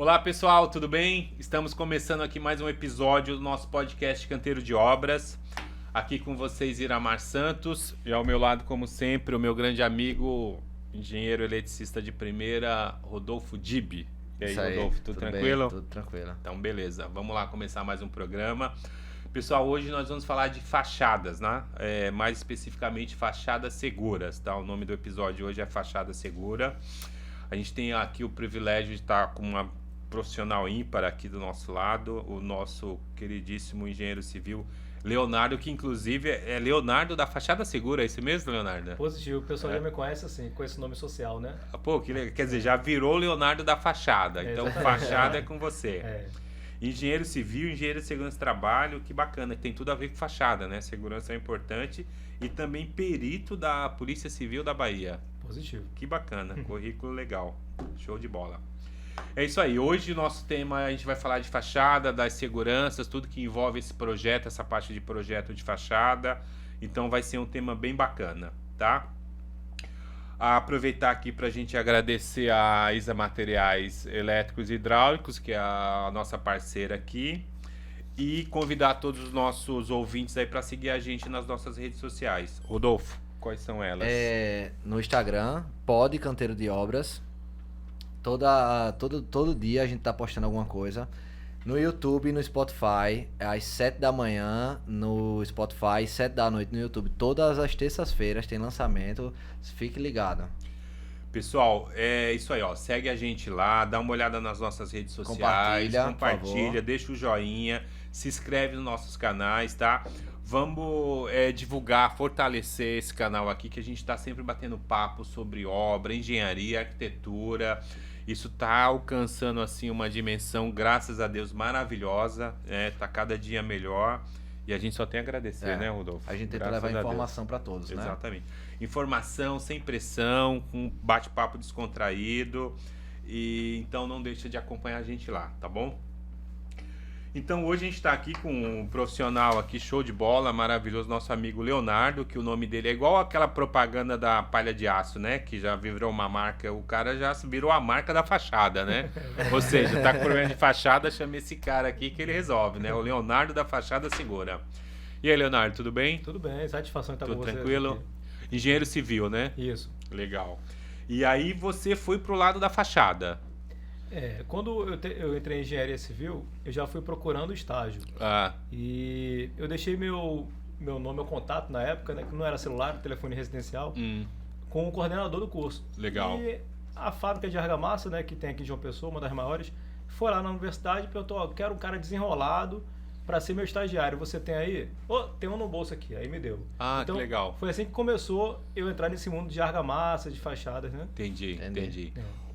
Olá pessoal, tudo bem? Estamos começando aqui mais um episódio do nosso podcast Canteiro de Obras. Aqui com vocês Iramar Santos e ao meu lado, como sempre, o meu grande amigo, engenheiro eletricista de primeira, Rodolfo Dib. E aí, Rodolfo, tudo tranquilo? Bem, tudo tranquilo. Então beleza, vamos lá começar mais um programa. Pessoal, hoje nós vamos falar de fachadas, né? Mais especificamente fachadas seguras, tá? O nome do episódio hoje é Fachada Segura. A gente tem aqui o privilégio de estar com uma profissional ímpar aqui do nosso lado, o nosso queridíssimo engenheiro civil Leonardo, que inclusive é Leonardo da Fachada Segura, é isso mesmo, Leonardo? Positivo, o pessoal já me conhece assim, com esse nome social, né? Pô, quer dizer, já virou Leonardo da Fachada, então fachada é com você. Engenheiro civil, engenheiro de segurança do trabalho, que bacana, tem tudo a ver com fachada, né? Segurança é importante e também perito da Polícia Civil da Bahia. Positivo. Que bacana, currículo legal, show de bola. É isso aí, hoje o nosso tema, a gente vai falar de fachada, das seguranças, tudo que envolve esse projeto, essa parte de projeto de fachada. Então vai ser um tema bem bacana, tá? Aproveitar aqui para a gente agradecer a Isa Materiais Elétricos e Hidráulicos, que é a nossa parceira aqui. E convidar todos os nossos ouvintes aí para seguir a gente nas nossas redes sociais. Rodolfo, quais são elas? No Instagram, Canteiro de Obras. Todo dia a gente tá postando alguma coisa. No YouTube e no Spotify, às 7 da manhã no Spotify, 7 da noite no YouTube. Todas as terças-feiras tem lançamento. Fique ligado. Pessoal, é isso aí, ó. Segue a gente lá, dá uma olhada nas nossas redes sociais, compartilha, deixa o joinha, se inscreve nos nossos canais, tá? Vamos divulgar, fortalecer esse canal aqui, que a gente está sempre batendo papo sobre obra, engenharia, arquitetura. Isso está alcançando assim uma dimensão, graças a Deus, maravilhosa. Tá cada dia melhor. E a gente só tem a agradecer, né, Rodolfo? A gente tenta levar informação para todos, né? Exatamente. Informação, sem pressão, com bate-papo descontraído. E então não deixa de acompanhar a gente lá, tá bom? Então hoje a gente está aqui com um profissional aqui, show de bola, maravilhoso, nosso amigo Leonardo, que o nome dele é igual aquela propaganda da palha de aço, né? Que já virou uma marca, o cara já virou a marca da fachada, né? Ou seja, tá com problema de fachada, chama esse cara aqui que ele resolve, né? O Leonardo da Fachada Segura. E aí, Leonardo, tudo bem? Tudo bem, satisfação de estar com você. Tudo tranquilo? Aqui. Engenheiro civil, né? Isso. Legal. E aí você foi pro lado da fachada. Quando eu entrei em engenharia civil, eu já fui procurando estágio. E eu deixei meu nome, meu contato na época, né, que não era celular, telefone residencial, com o coordenador do curso. Legal. E a fábrica de argamassa, né, que tem aqui em João Pessoa, uma das maiores, foi lá na universidade e perguntou: eu quero um cara desenrolado para ser meu estagiário. Você tem aí? Tem um no bolso aqui. Aí me deu. Então, que legal. Foi assim que começou eu entrar nesse mundo de argamassa, de fachadas, né? Entendi.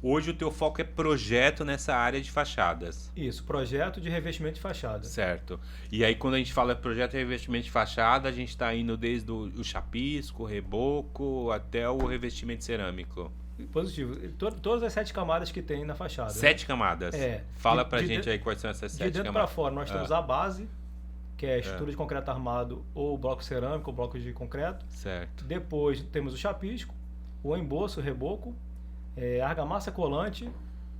Hoje o teu foco é projeto nessa área de fachadas. Isso, projeto de revestimento de fachada. Certo. E aí quando a gente fala projeto de revestimento de fachada, a gente está indo desde o chapisco, o reboco, até o revestimento cerâmico. Positivo. Todas as 7 camadas que tem na fachada. 7 camadas? Fala pra gente aí quais são essas 7 camadas. De dentro para fora nós temos a base, que é a estrutura de concreto armado, ou bloco cerâmico, ou bloco de concreto. Certo. Depois temos o chapisco, o emboço, o reboco, argamassa colante,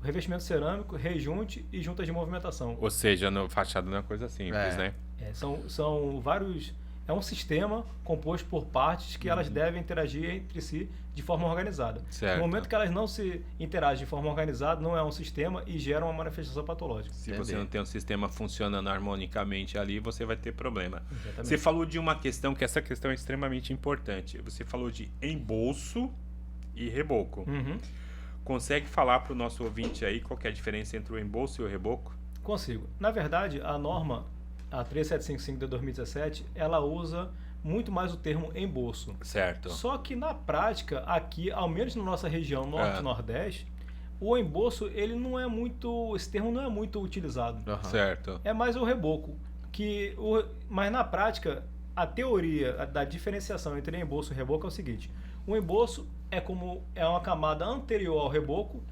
revestimento cerâmico, rejunte e juntas de movimentação. Ou seja, fachada não é coisa simples, né? São vários... É um sistema composto por partes que elas devem interagir entre si de forma organizada. Certo. No momento que elas não se interagem de forma organizada, não é um sistema e gera uma manifestação patológica. Se você não tem um sistema funcionando harmonicamente ali, você vai ter problema. Exatamente. Você falou de uma questão, que essa questão é extremamente importante. Você falou de embolso e reboco. Consegue falar para o nosso ouvinte aí qual que é a diferença entre o embolso e o reboco? Consigo. Na verdade, a norma, a 3755 de 2017, ela usa muito mais o termo embolso. Certo. Só que na prática, aqui, ao menos na nossa região norte e nordeste, o embolso, ele não é muito... Esse termo não é muito utilizado. Certo. É mais o reboco. Mas na prática, a teoria da diferenciação entre embolso e reboco é o seguinte: o embolso é uma camada anterior ao reboco,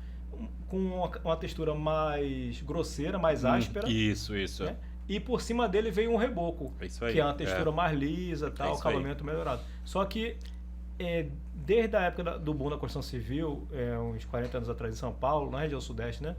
com uma textura mais grosseira, mais áspera. Isso. Né? E por cima dele veio um reboco, que é uma textura mais lisa, tal, acabamento melhorado. Só que desde a época do boom da construção civil, uns 40 anos atrás em São Paulo, na região sudeste, né?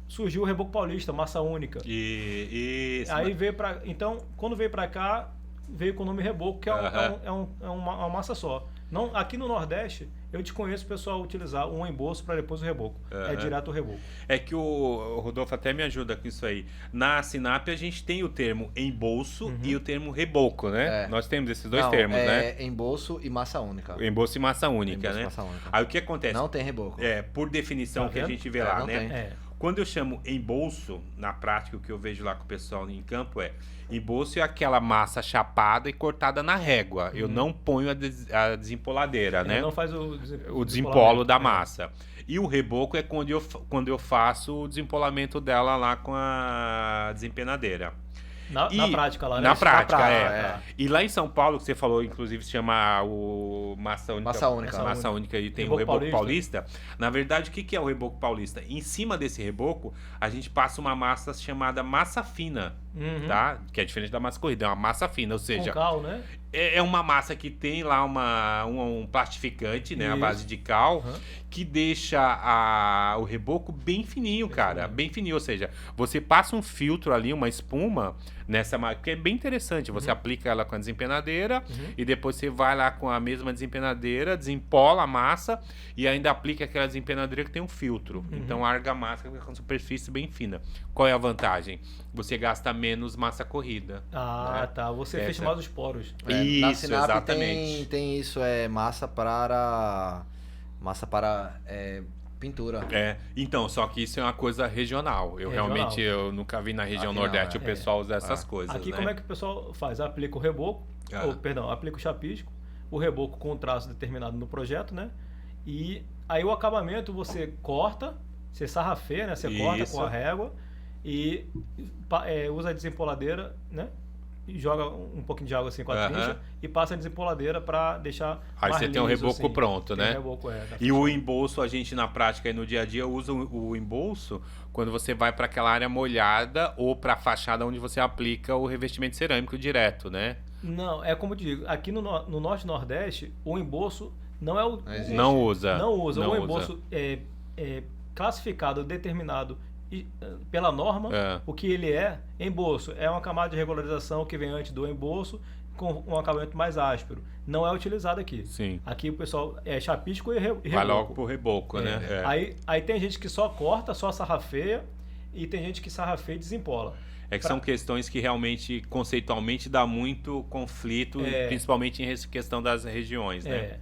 surgiu o Reboco Paulista, massa única. Isso. Aí veio pra... Então, quando veio pra cá, veio com o nome Reboco, que é uma massa só. Não, aqui no Nordeste, eu desconheço o pessoal utilizar um embolso para depois o reboco. É direto o reboco. É que o Rodolfo até me ajuda com isso aí. Na Sinap a gente tem o termo embolso e o termo reboco, né? Nós temos esses dois termos, né? Embolso e massa única. Embolso e massa única, Embolso né? e massa única. Aí o que acontece? Não tem reboco. Por definição Tá que a vendo? gente vê lá, não né? tem. Quando eu chamo embolso, na prática, o que eu vejo lá com o pessoal em campo embolso é aquela massa chapada e cortada na régua. Eu não ponho a desempoladeira, né? Não faz o desempolo da massa. E o reboco é quando eu faço o desempolamento dela lá com a desempenadeira. Na prática lá, né? Na prática. E lá em São Paulo, que você falou, inclusive, se chama o Massa Única. Massa Única e tem o Reboco Paulista. Na verdade, o que é o Reboco Paulista? Em cima desse reboco, a gente passa uma massa chamada massa fina, tá? Que é diferente da massa corrida, é uma massa fina, ou seja... Com cal, né? É uma massa que tem lá um plastificante, né? A base de cal, que deixa o reboco bem fininho, cara. Bem fininho, ou seja, você passa um filtro ali, uma espuma nessa massa, que é bem interessante. Você aplica ela com a desempenadeira e depois você vai lá com a mesma desempenadeira, desempola a massa e ainda aplica aquela desempenadeira que tem um filtro. Então a argamassa fica com superfície bem fina. Qual é a vantagem? Você gasta menos massa corrida. Tá. Você fecha mais os poros. Isso, na Sinap exatamente. tem isso, massa para pintura. Então, só que isso é uma coisa regional. Realmente eu nunca vi na região Aqui Nordeste não, o pessoal usar essas coisas. Aqui né? como é que o pessoal faz? Aplica o reboco, aplica o chapisco, o reboco com o traço determinado no projeto, né? E aí o acabamento você corta, você sarrafeia, né? Você corta com a régua e usa a desempoladeira, né? E joga um pouquinho de água assim com a trincha e passa a desempoladeira para deixar aí mais você tem um liso, reboco assim. pronto, né? Tem reboco, e o embolso, a gente na prática e no dia a dia usa o embolso quando você vai para aquela área molhada ou para a fachada onde você aplica o revestimento cerâmico direto, né? Não, é como eu digo, aqui no Norte e Nordeste, o embolso não é o... Não usa. O embolso é classificado, determinado pela norma, o que ele é. Embolso é uma camada de regularização que vem antes do embolso com um acabamento mais áspero. Não é utilizado aqui. Sim. Aqui o pessoal é chapisco e reboco. Vai logo pro reboco, né? Aí tem gente que só corta, só sarrafeia, e tem gente que sarrafeia e desempola. São questões que realmente, conceitualmente, dá muito conflito, principalmente em questão das regiões, né?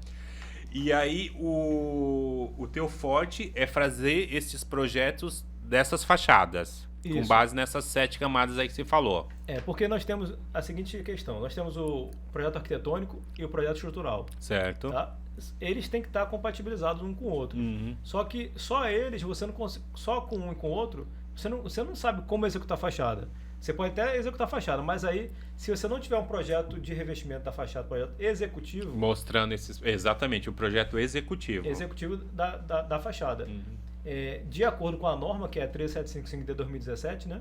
E aí, o teu forte é fazer esses projetos dessas fachadas, com base nessas 7 camadas aí que você falou. Porque nós temos a seguinte questão. Nós temos o projeto arquitetônico e o projeto estrutural. Certo. Tá? Eles têm que estar compatibilizados um com o outro. Só que só eles, você não consegue, só com um e com o outro, você não sabe como executar a fachada. Você pode até executar a fachada, mas aí, se você não tiver um projeto de revestimento da fachada, projeto executivo... Mostrando exatamente, o projeto executivo. Executivo da fachada. De acordo com a norma, que é a 13755 de 2017, né?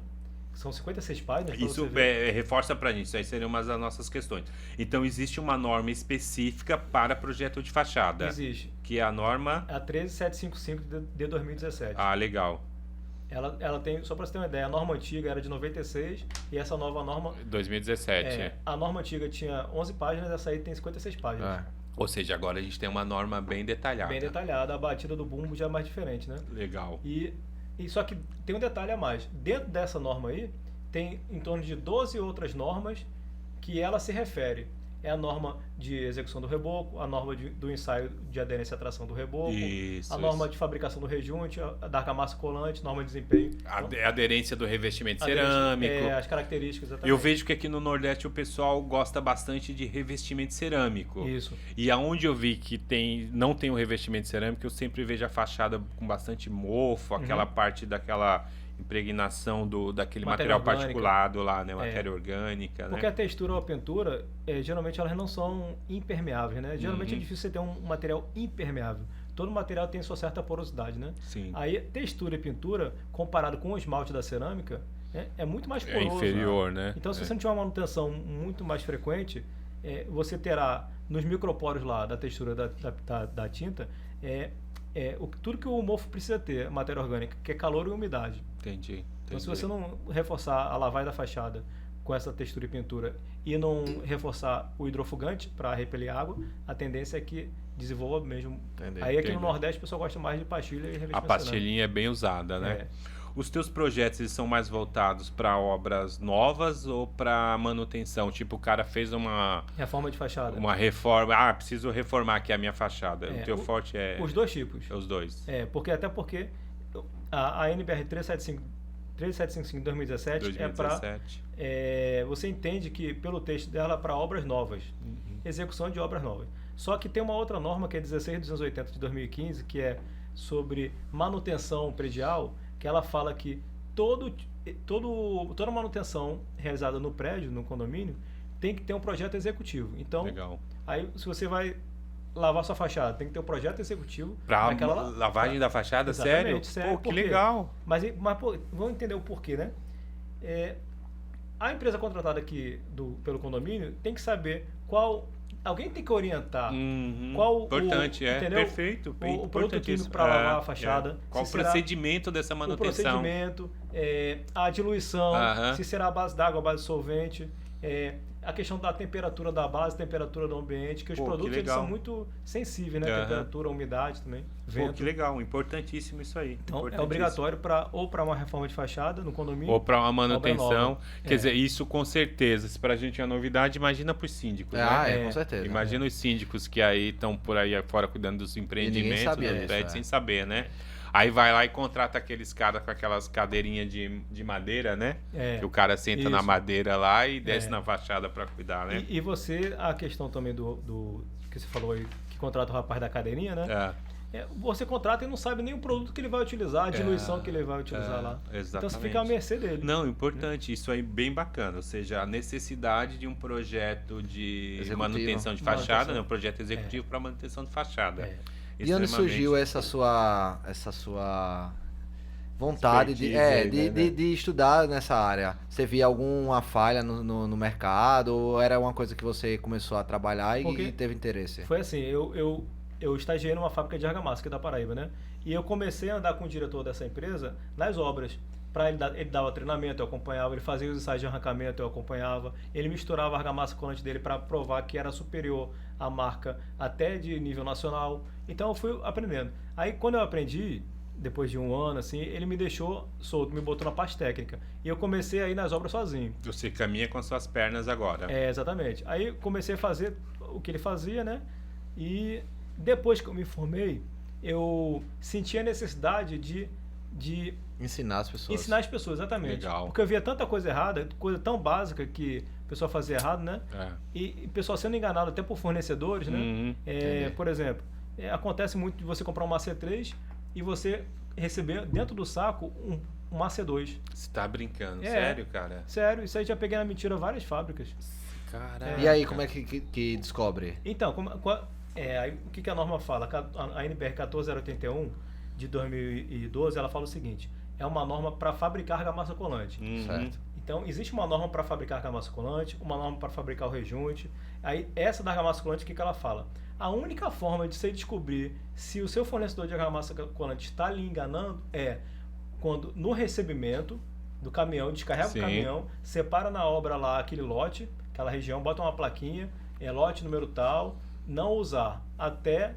São 56 páginas. Isso reforça pra gente, isso aí seria uma das nossas questões. Então, existe uma norma específica para projeto de fachada. Existe. Que é a norma... A 13755 de 2017. Ah, legal. Ela tem, só para você ter uma ideia, a norma antiga era de 96 e essa nova norma... 2017. A norma antiga tinha 11 páginas, essa aí tem 56 páginas. Ou seja, agora a gente tem uma norma bem detalhada. Bem detalhada, a batida do bumbo já é mais diferente, né? Legal. E só que tem um detalhe a mais. Dentro dessa norma aí, tem em torno de 12 outras normas que ela se refere. É a norma de execução do reboco, a norma do ensaio de aderência e atração do reboco, a norma de fabricação do rejunte, da argamassa colante, norma de desempenho. A aderência do revestimento cerâmico. As características, exatamente. Eu vejo que aqui no Nordeste o pessoal gosta bastante de revestimento cerâmico. Isso. E aonde eu vi que não tem o revestimento cerâmico, eu sempre vejo a fachada com bastante mofo, aquela parte daquela impregnação daquele material particulado lá, né? Matéria orgânica, porque né? a textura ou a pintura, geralmente elas não são impermeáveis, né? Geralmente é difícil você ter um material impermeável. Todo material tem sua certa porosidade, né? Sim. Aí textura e pintura, comparado com o esmalte da cerâmica, é muito mais poroso. É inferior, né? Então, se você não tiver uma manutenção muito mais frequente, você terá nos micropóros lá da textura da tinta tudo que o mofo precisa ter, matéria orgânica, que é calor e umidade. Entendi. Então, se você não reforçar a lavagem da fachada com essa textura e pintura e não reforçar o hidrofugante para repelir água, a tendência é que desenvolva mesmo. Entendi. Aí aqui no Entendi. Nordeste o pessoal gosta mais de pastilha e revestimento A pastilhinha é bem usada, né? É. Os teus projetos eles são mais voltados para obras novas ou para manutenção? Tipo, o cara fez uma Reforma de fachada. reforma. Ah, preciso reformar aqui a minha fachada. O teu forte é Os dois tipos. os dois. Até porque a NBR 3755 de 2017 é para 2017. você entende que pelo texto dela para obras novas, execução de obras novas. Só que tem uma outra norma que é 16280 de 2015, que é sobre manutenção predial, que ela fala que toda manutenção realizada no prédio, no condomínio, tem que ter um projeto executivo. Então, Legal. aí se você vai lavar sua fachada, tem que ter um projeto executivo Pra daquela lavagem da fachada? Sério? Exatamente, sério. Pô, que Por quê? legal. Mas pô, vamos entender o porquê, né? A empresa contratada aqui pelo condomínio tem que saber alguém tem que orientar qual Importante, entendeu? Perfeito. O produto químico para lavar a fachada. Qual o se será procedimento dessa o manutenção? procedimento, a diluição, Aham. se será a base d'água, a base de solvente, a questão da temperatura da base, temperatura do ambiente, que os Pô, que produtos eles legal. são muito sensíveis, né? Aham. Temperatura, umidade também, Pô, vento. que legal. Importantíssimo isso aí. Então, é Importantíssimo. obrigatório ou para uma reforma de fachada no condomínio, Ou para uma obra manutenção. nova. Quer dizer, isso com certeza. Se pra gente é novidade, imagina pros síndicos, né? Com certeza. Imagina os síndicos que aí estão por aí fora cuidando dos empreendimentos, sabia dos disso, prédios, é. sem saber, né? Aí vai lá e contrata aqueles caras com aquelas cadeirinhas de madeira, né? Que o cara senta na Isso. madeira lá e desce na fachada para cuidar, né? E você, a questão também do que você falou aí, que contrata o rapaz da cadeirinha, né? Você contrata e não sabe nem o produto que ele vai utilizar, a diluição que ele vai utilizar lá. Exatamente. Então você fica à mercê dele. Não, importante, isso aí bem bacana, ou seja, a necessidade de um projeto de Executivo. manutenção de fachada, né? Um projeto executivo para manutenção de fachada. E onde surgiu essa sua vontade de estudar nessa área? Você via alguma falha no mercado ou era uma coisa que você começou a trabalhar e teve interesse? Foi assim, eu estagiei numa fábrica de argamassa aqui da Paraíba, né? E eu comecei a andar com o diretor dessa empresa nas obras. Ele dava treinamento, eu acompanhava, ele fazia os ensaios de arrancamento, eu acompanhava, ele misturava a argamassa colante dele para provar que era superior à marca até de nível nacional. Então eu fui aprendendo. Aí quando eu aprendi, depois de um ano, assim, ele me deixou solto, me botou na parte técnica. E eu comecei a ir nas obras sozinho. Você caminha com suas pernas agora. Exatamente. Aí comecei a fazer o que ele fazia, né? E depois que eu me formei, eu senti a necessidade de ensinar as pessoas. Ensinar as pessoas, exatamente. Legal. Porque eu via tanta coisa errada, coisa tão básica que o pessoal fazia errado, né? E o pessoal sendo enganado até por fornecedores, né? Por exemplo, acontece muito de você comprar uma C3 e você receber dentro do saco uma C2. Você tá brincando, sério, cara? Sério, isso aí já peguei na mentira várias fábricas. Caraca. E aí, como é que descobre? Então, aí, o que a norma fala? A NBR 14081 de 2012, ela fala o seguinte: é uma norma para fabricar argamassa colante. Certo. Então, existe uma norma para fabricar argamassa colante, uma norma para fabricar o rejunte. Aí, essa da argamassa colante, o que ela fala? A única forma de você descobrir se o seu fornecedor de argamassa colante está lhe enganando é quando, no recebimento do caminhão, descarrega o caminhão, separa na obra lá aquele lote, aquela região, bota uma plaquinha, lote número tal, não usar até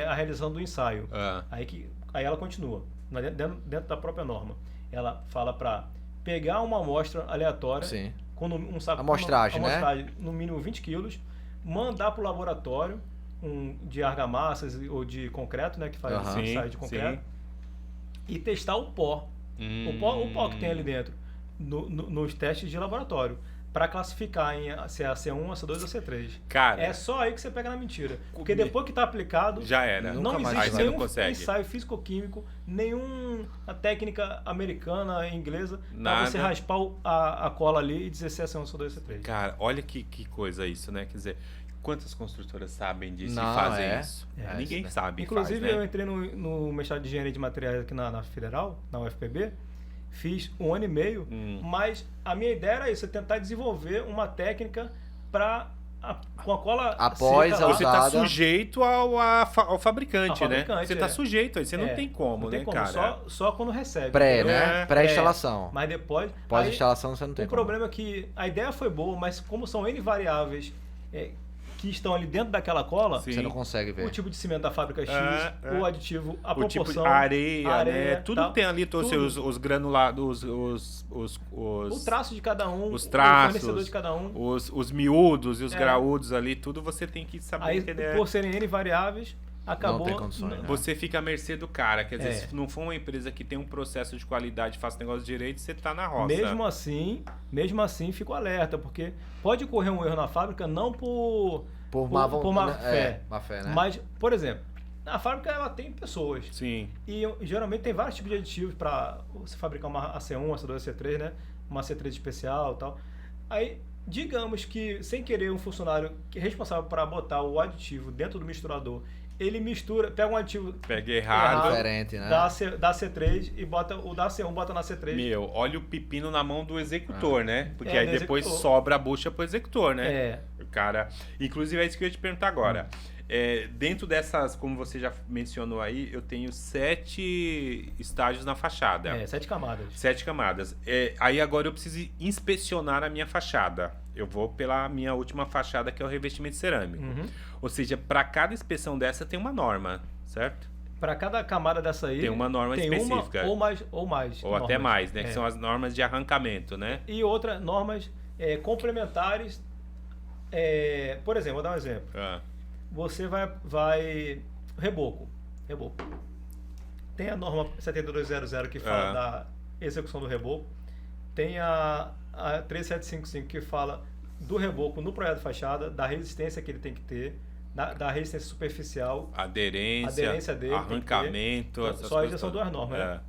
a realização do ensaio. Aí ela continua, dentro da própria norma. Ela fala para pegar uma amostra aleatória, com um saco, amostragem, né? No mínimo 20 quilos, mandar para o laboratório de argamassas ou de concreto, né, que faz ensaio de concreto, e testar o pó. O pó que tem ali dentro, nos testes de laboratório, para classificar se é a C1, a C2 ou a C3. Cara, é só aí que você pega na mentira. Porque depois que está aplicado, já era. Não existe nenhum ensaio físico-químico, nenhuma técnica americana, inglesa, para você raspar a cola ali e dizer se é C1, C2 ou C3. Cara, olha que coisa isso, né? Quer dizer, quantas construtoras sabem disso e Não, fazem isso? Ninguém sabe. Inclusive, eu entrei no mestrado de engenharia de materiais aqui na Federal, na UFPB, fiz 1 ano e meio, mas a minha ideia era isso, tentar desenvolver uma técnica para com a cola Após seca a lá. Você tá usada. sujeito ao fabricante, Ao né? fabricante, Você tá é. sujeito aí, você não É, tem como, não tem né, como, cara? só quando recebe. Pré, entendeu? né? Pré-instalação. Mas depois... Pós-instalação você não tem O como. problema é que a ideia foi boa, mas como são N variáveis que estão ali dentro daquela cola, Sim. Você não consegue ver. o tipo de cimento da fábrica X, É. o aditivo, a O tipo proporção, de areia, né? Tudo tal, tem ali tudo. os granulados, O traço de cada um, os o traços, fornecedor de cada um. os miúdos e os É. graúdos ali, tudo você tem que saber Aí, entender. por serem N variáveis, acabou... tem condições, né? Você fica à mercê do cara, que às É. vezes se não for uma empresa que tem um processo de qualidade, faz negócio direito, você tá na roça. Mesmo assim, fico alerta, porque pode ocorrer um erro na fábrica, não por má por vontade. má fé. Má fé, né? Mas, por exemplo, a fábrica ela tem pessoas. Sim. E geralmente tem vários tipos de aditivos para você fabricar uma AC1, AC2, AC3, né? Uma AC3 especial e tal. Aí, digamos que, sem querer, um funcionário que é responsável para botar o aditivo dentro do misturador, ele mistura, pega um aditivo Pega errado. Diferente, né? da C3 e bota o da C1, bota na C3. Meu, olha o pepino na mão do executor, né? Porque É, aí do depois executor. sobra a bucha pro executor, né? É. O cara. Inclusive é isso que eu ia te perguntar agora. Dentro dessas, como você já mencionou aí, eu tenho 7 estágios na fachada. 7 camadas. 7 camadas. Aí agora eu preciso inspecionar a minha fachada. Eu vou pela minha última fachada, que é o revestimento cerâmico. Uhum. Ou seja, para cada inspeção dessa tem uma norma, certo? Para cada camada dessa aí... Tem uma norma tem específica. Uma ou mais. Ou normas. até mais, né? É. Que são as normas de arrancamento, né? E outras normas complementares. Por exemplo, vou dar um exemplo. Ah, Você vai reboco. Tem a norma 7200 que fala da execução do reboco. Tem a 3755 que fala do reboco no projeto de fachada, da resistência que ele tem que ter, da resistência superficial. aderência dele, arrancamento, tem que ter. essas Só aí coisas já são todas. 2 normas, né?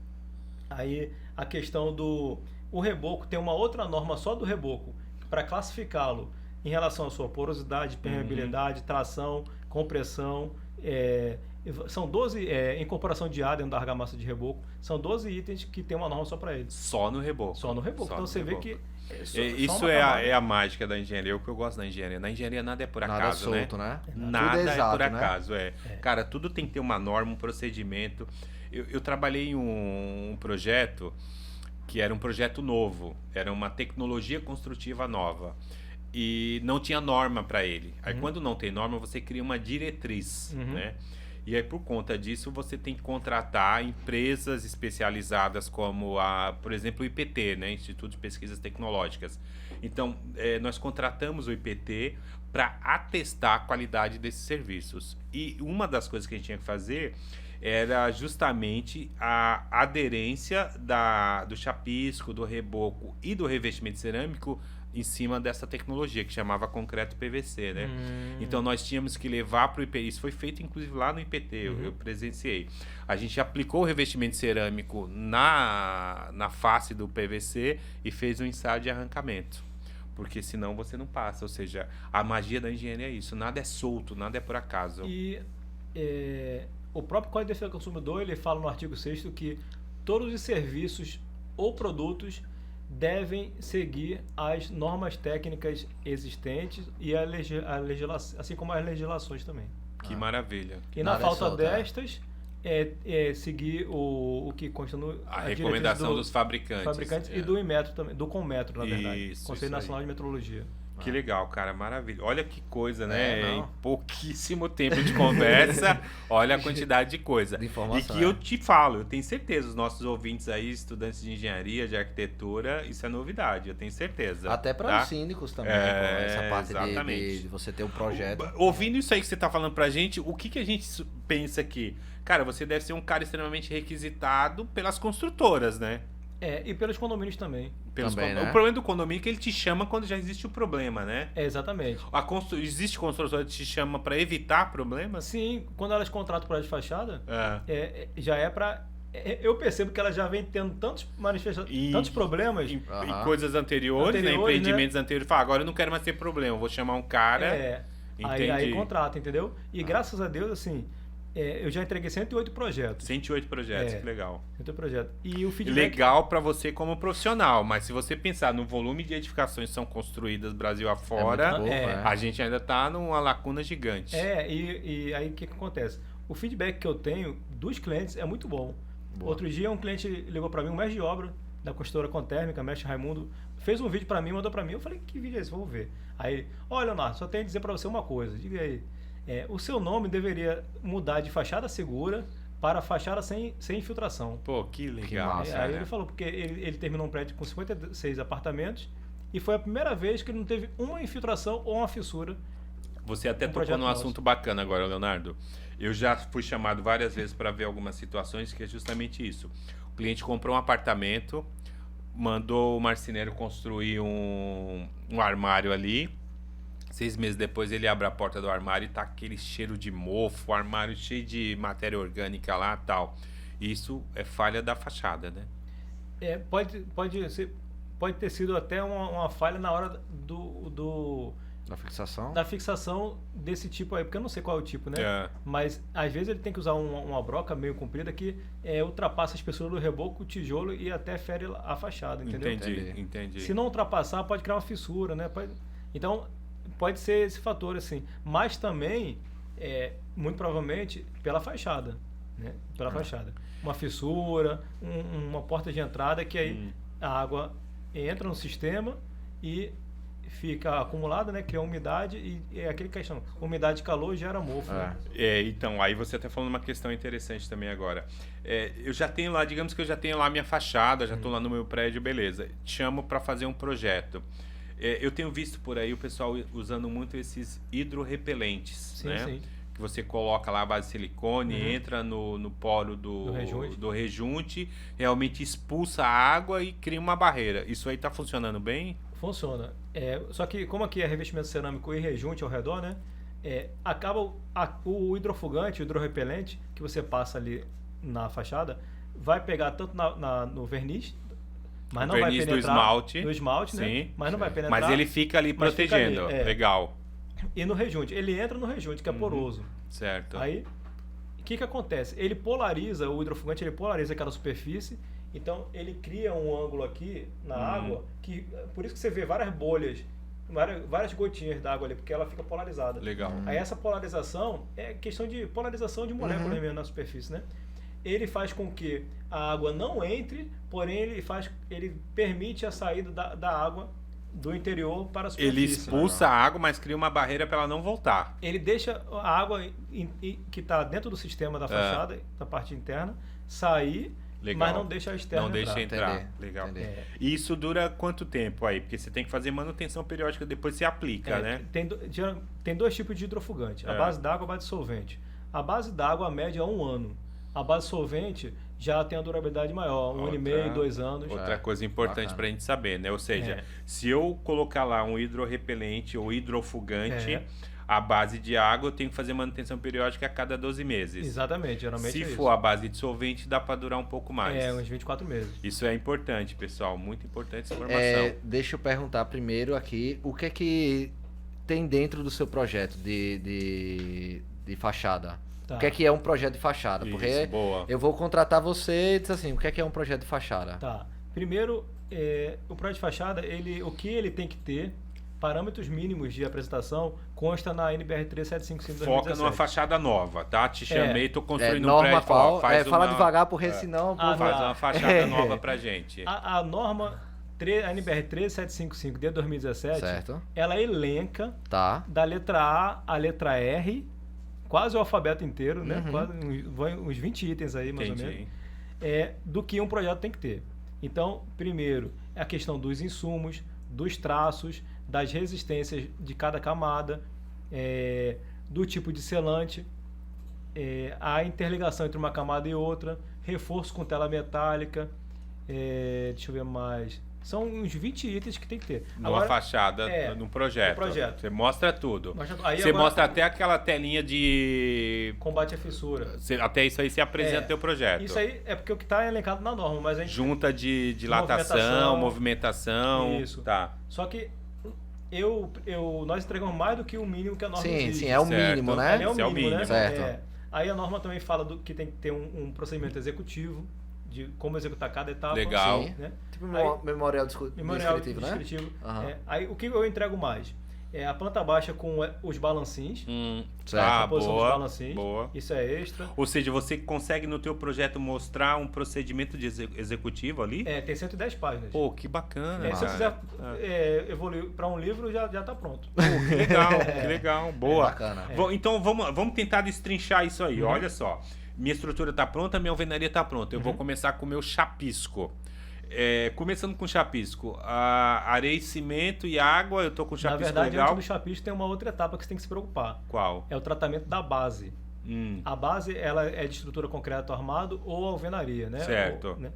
Aí a questão o reboco tem uma outra norma só do reboco para classificá-lo em relação à sua porosidade, permeabilidade, tração, compressão. São 12, incorporação de ar dentro da argamassa de reboco. São 12 itens que tem uma norma só para eles. Só no reboco. Só no reboco. Então no você reboco. vê que... Isso é a mágica da engenharia, o que eu gosto da engenharia. Na engenharia nada é por Nada acaso, solto, né? Nada Tudo é exato, por né? acaso, Cara, tudo tem que ter uma norma, um procedimento. Eu trabalhei em um projeto que era um projeto novo, era uma tecnologia construtiva nova. E não tinha norma para ele. Aí quando não tem norma, você cria uma diretriz, né? E aí, por conta disso, você tem que contratar empresas especializadas como, por exemplo, o IPT, né? Instituto de Pesquisas Tecnológicas. Então, nós contratamos o IPT para atestar a qualidade desses serviços. E uma das coisas que a gente tinha que fazer era justamente a aderência do chapisco, do reboco e do revestimento cerâmico em cima dessa tecnologia que chamava concreto PVC, né? Então nós tínhamos que levar para o IPT. Isso foi feito inclusive lá no IPT, eu presenciei. A gente aplicou o revestimento cerâmico na face do PVC e fez um ensaio de arrancamento. Porque senão você não passa. Ou seja, a magia da engenharia é isso. Nada é solto, nada é por acaso. E o próprio Código de Defesa do Consumidor, ele fala no artigo 6º que todos os serviços ou produtos devem seguir as normas técnicas existentes e a legislação, assim como as legislações também. Que maravilha. E Nada na falta solto, né? destas, seguir o que consta no... A as recomendação diretrizes dos fabricantes. e do Inmetro também, do Conmetro, na verdade. Isso, Conselho isso Nacional de Metrologia. Que legal, cara, maravilha. Olha que coisa, né? não. Em pouquíssimo tempo de conversa, olha a quantidade de coisa. De informação, E que eu te falo, eu tenho certeza, os nossos ouvintes aí, estudantes de engenharia, de arquitetura, isso é novidade, eu tenho certeza. Até para tá? os síndicos também, essa parte exatamente. de você ter um projeto. Ouvindo isso aí que você tá falando pra gente, o que a gente pensa aqui? Cara, você deve ser um cara extremamente requisitado pelas construtoras, né? E pelos condomínios também. Também, né? O problema do condomínio é que ele te chama quando já existe o problema, né? Exatamente. Existe construtora que te chama para evitar problemas? Sim, quando elas contratam o projeto de fachada, já é para... Eu percebo que ela já vem tendo tantos problemas. Em coisas anteriores, né? Empreendimentos anteriores. Fala, agora eu não quero mais ter problema, eu vou chamar um cara. Aí contrata, entendeu? E graças a Deus, assim, eu já entreguei 108 projetos. 108 projetos, que legal. 108 projetos. E o feedback... Legal para você como profissional, mas se você pensar no volume de edificações que são construídas Brasil afora, a gente ainda tá numa lacuna gigante. E aí o que acontece? O feedback que eu tenho dos clientes é muito bom. Boa. Outro dia um cliente ligou para mim, um mestre de obra da construtora Contérmica, mestre Raimundo, fez um vídeo para mim, mandou para mim. Eu falei, que vídeo é esse? Vamos ver. Aí, olha, Leonardo, só tenho a dizer para você uma coisa. Diga aí. O seu nome deveria mudar de fachada segura para fachada sem infiltração. Pô, que legal. Que massa, Aí ele falou, porque ele terminou um prédio com 56 apartamentos e foi a primeira vez que ele não teve uma infiltração ou uma fissura. Você até tocou num assunto bacana agora, Leonardo. Eu já fui chamado várias vezes para ver algumas situações que é justamente isso. O cliente comprou um apartamento, mandou o marceneiro construir um armário ali. 6 meses depois ele abre a porta do armário e tá aquele cheiro de mofo, o armário cheio de matéria orgânica lá e tal. Isso é falha da fachada, né? Pode ter sido até uma falha na hora da fixação desse tipo aí, porque eu não sei qual é o tipo, né? Mas às vezes ele tem que usar uma broca meio comprida que ultrapassa a espessura do reboco, o tijolo e até fere a fachada, entendeu? Entendi. Se não ultrapassar, pode criar uma fissura, né? Então, pode ser esse fator, assim. Mas também, muito provavelmente, pela fachada, né? Pela fachada. Uma fissura, uma porta de entrada que aí a água entra no sistema e fica acumulada, né? Cria umidade e é aquele questão. Umidade e calor gera mofo. Né? Então, aí você até falando uma questão interessante também agora. Eu já tenho lá, digamos que eu já tenho lá minha fachada, já estou lá no meu prédio, beleza. Te chamo para fazer um projeto. Eu tenho visto por aí o pessoal usando muito esses hidrorrepelentes, né? Sim. Que você coloca lá a base de silicone, entra no poro do rejunte, realmente expulsa a água e cria uma barreira. Isso aí tá funcionando bem? Funciona. Só que como aqui é revestimento cerâmico e rejunte ao redor, né? Acaba o hidrofugante, o hidrorrepelente que você passa ali na fachada, vai pegar tanto no verniz, mas não vai penetrar do esmalte, né? Sim, mas não vai penetrar. Mas ele fica ali protegendo. Legal. E no rejunte, ele entra no rejunte, que é poroso. Certo. Aí, o que acontece? Ele polariza, o hidrofugante, ele polariza aquela superfície, então ele cria um ângulo aqui na água, que por isso que você vê várias bolhas, várias gotinhas d'água ali, porque ela fica polarizada. Legal. Aí essa polarização é questão de polarização de moléculas mesmo na superfície, né? Ele faz com que a água não entre, porém ele permite a saída da água do interior para a superfície. Ele expulsa a água, mas cria uma barreira para ela não voltar. Ele deixa a água que está dentro do sistema da fachada, da parte interna, sair, mas não deixa a externa entrar. Não deixa entrar. Legal. E isso dura quanto tempo aí? Porque você tem que fazer manutenção periódica, depois você aplica, né? Tem dois tipos de hidrofugante. A base d'água e a base de solvente. A base d'água, a média é 1 ano. A base solvente já tem a durabilidade maior, 1 ano e meio, 2 anos. Outra coisa importante para a gente saber, né? Ou seja, se eu colocar lá um hidrorrepelente ou hidrofugante, a base de água eu tenho que fazer manutenção periódica a cada 12 meses. Exatamente, geralmente Se for a base de solvente, dá para durar um pouco mais. Uns 24 meses. Isso é importante, pessoal. Muito importante essa informação. Deixa eu perguntar primeiro aqui, o que é que tem dentro do seu projeto de fachada? Tá. O que é um projeto de fachada? Porque eu vou contratar você e diz assim, o que é um projeto de fachada? Tá. Primeiro, o projeto de fachada, o que ele tem que ter, parâmetros mínimos de apresentação, consta na NBR 3755 2017. Foca numa fachada nova, tá? Te chamei, tô construindo um prédio. Fala devagar, porque senão... Faz uma fachada nova pra gente. A norma... A NBR 13755 de 2017, certo. Ela elenca da letra A à letra R, quase o alfabeto inteiro, né? Quase uns 20 itens aí, mais ou menos. Do que um projeto tem que ter. Então, primeiro, é a questão dos insumos, dos traços, das resistências de cada camada, do tipo de selante, a interligação entre uma camada e outra, reforço com tela metálica, deixa eu ver mais... São uns 20 itens que tem que ter. Numa fachada, num projeto. Você mostra tudo. Você mostra até aquela telinha de... Combate à fissura. Até isso aí você apresenta o teu projeto. Isso aí é porque o que está elencado na norma. Mas a gente... Junta de dilatação, movimentação. Isso. Tá. Só que nós entregamos mais do que o mínimo que a norma exige. Sim, é o mínimo, né? É o mínimo, né? Certo. Aí a norma também fala que tem que ter um procedimento executivo, de como executar cada etapa. Legal. Sim. Né? Tipo Aí, memorial memorial descritivo, né? descritivo. Aham. Aí o que eu entrego mais? É a planta baixa com os balancins. Certo. A posição dos Boa, balancins. boa. Isso é extra. Ou seja, você consegue no teu projeto mostrar um procedimento de executivo ali? Tem 110 páginas. Pô, que bacana, Se eu cara. quiser evoluir para um livro, já tá pronto. Pô, que legal, que legal. Boa. Bacana. Então vamos tentar destrinchar isso aí. Olha só. Minha estrutura tá pronta, minha alvenaria tá pronta. Eu vou começar com o meu chapisco. Começando com chapisco, areia, cimento e água, eu tô com chapisco Na verdade, legal. antes do chapisco tem uma outra etapa que você tem que se preocupar. Qual? É o tratamento da base. A base ela é de estrutura concreto armado ou alvenaria, né? Certo. Né?